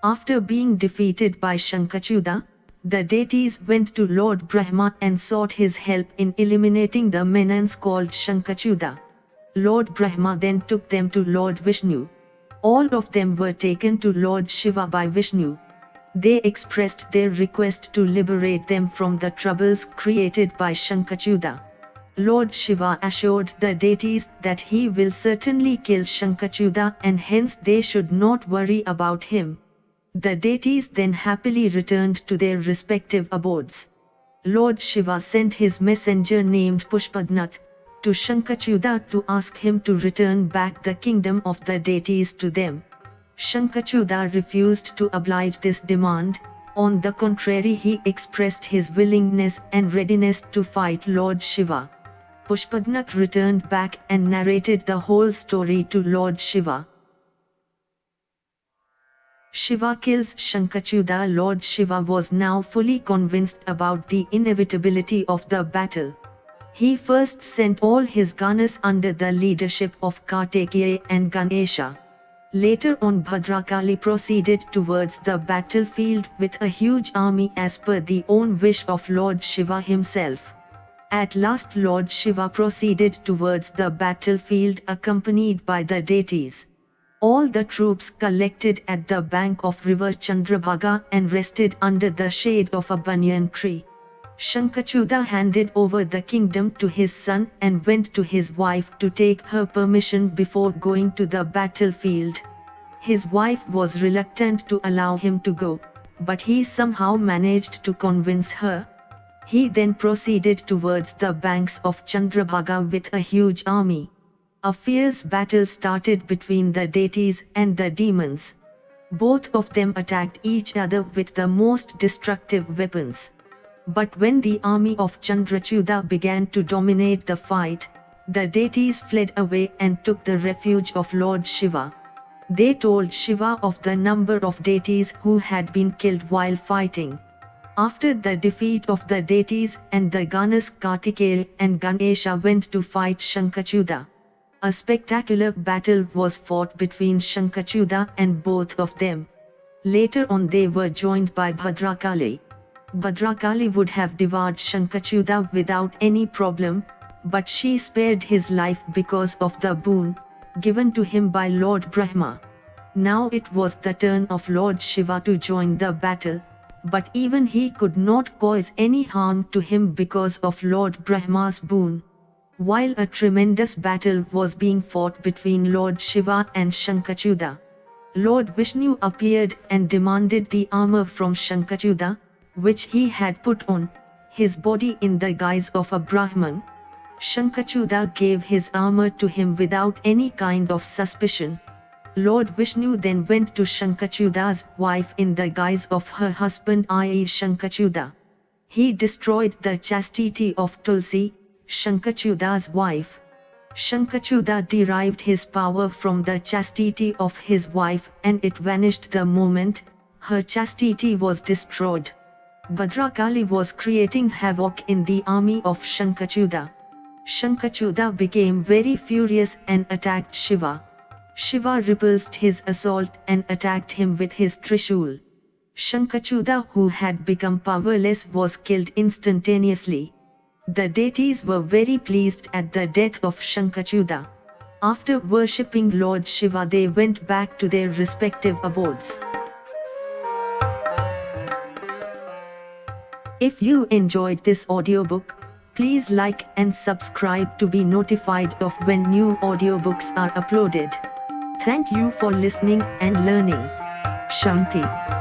S1: After being defeated by Shankachuda, the deities went to Lord Brahma and sought his help in eliminating the menace called Shankachuda. Lord Brahma then took them to Lord Vishnu. All of them were taken to Lord Shiva by Vishnu. They expressed their request to liberate them from the troubles created by Shankachuda. Lord Shiva assured the deities that he will certainly kill Shankachuda and hence they should not worry about him. The deities then happily returned to their respective abodes. Lord Shiva sent his messenger named Pushpadnath to Shankachuda to ask him to return back the kingdom of the deities to them. Shankachuda refused to oblige this demand. On the contrary, he expressed his willingness and readiness to fight Lord Shiva. Pushpadnath returned back and narrated the whole story to Lord Shiva. Shiva kills Shankachuda. Lord Shiva was now fully convinced about the inevitability of the battle. He first sent all his Ganas under the leadership of Kartikeya and Ganesha. Later on, Bhadrakali proceeded towards the battlefield with a huge army as per the own wish of Lord Shiva himself. At last Lord Shiva proceeded towards the battlefield accompanied by the deities. All the troops collected at the bank of river Chandrabhaga and rested under the shade of a banyan tree. Shankachuda handed over the kingdom to his son and went to his wife to take her permission before going to the battlefield. His wife was reluctant to allow him to go, but he somehow managed to convince her. He then proceeded towards the banks of Chandrabhaga with a huge army. A fierce battle started between the deities and the demons. Both of them attacked each other with the most destructive weapons. But when the army of Chandrachuda began to dominate the fight, the deities fled away and took the refuge of Lord Shiva. They told Shiva of the number of deities who had been killed while fighting. After the defeat of the deities and the Ganas, Kartikeya and Ganesha went to fight Shankachuda. A spectacular battle was fought between Shankachuda and both of them. Later on they were joined by Bhadrakali. Bhadrakali would have devoured Shankachuda without any problem, but she spared his life because of the boon given to him by Lord Brahma. Now it was the turn of Lord Shiva to join the battle, but even he could not cause any harm to him because of Lord Brahma's boon. While a tremendous battle was being fought between Lord Shiva and Shankachuda, Lord Vishnu appeared and demanded the armor from Shankachuda, which he had put on his body in the guise of a Brahman. Shankachuda gave his armor to him without any kind of suspicion. Lord Vishnu then went to Shankachuda's wife in the guise of her husband, i.e. Shankachuda. He destroyed the chastity of Tulsi, Shankachuda's wife. Shankachuda derived his power from the chastity of his wife and it vanished the moment her chastity was destroyed. Bhadrakali was creating havoc in the army of Shankachuda. Shankachuda became very furious and attacked Shiva. Shiva repulsed his assault and attacked him with his Trishul. Shankachuda, who had become powerless, was killed instantaneously. The deities were very pleased at the death of Shankachuda. After worshipping Lord Shiva, they went back to their respective abodes. If you enjoyed this audiobook, please like and subscribe to be notified of when new audiobooks are uploaded. Thank you for listening and learning. Shanti.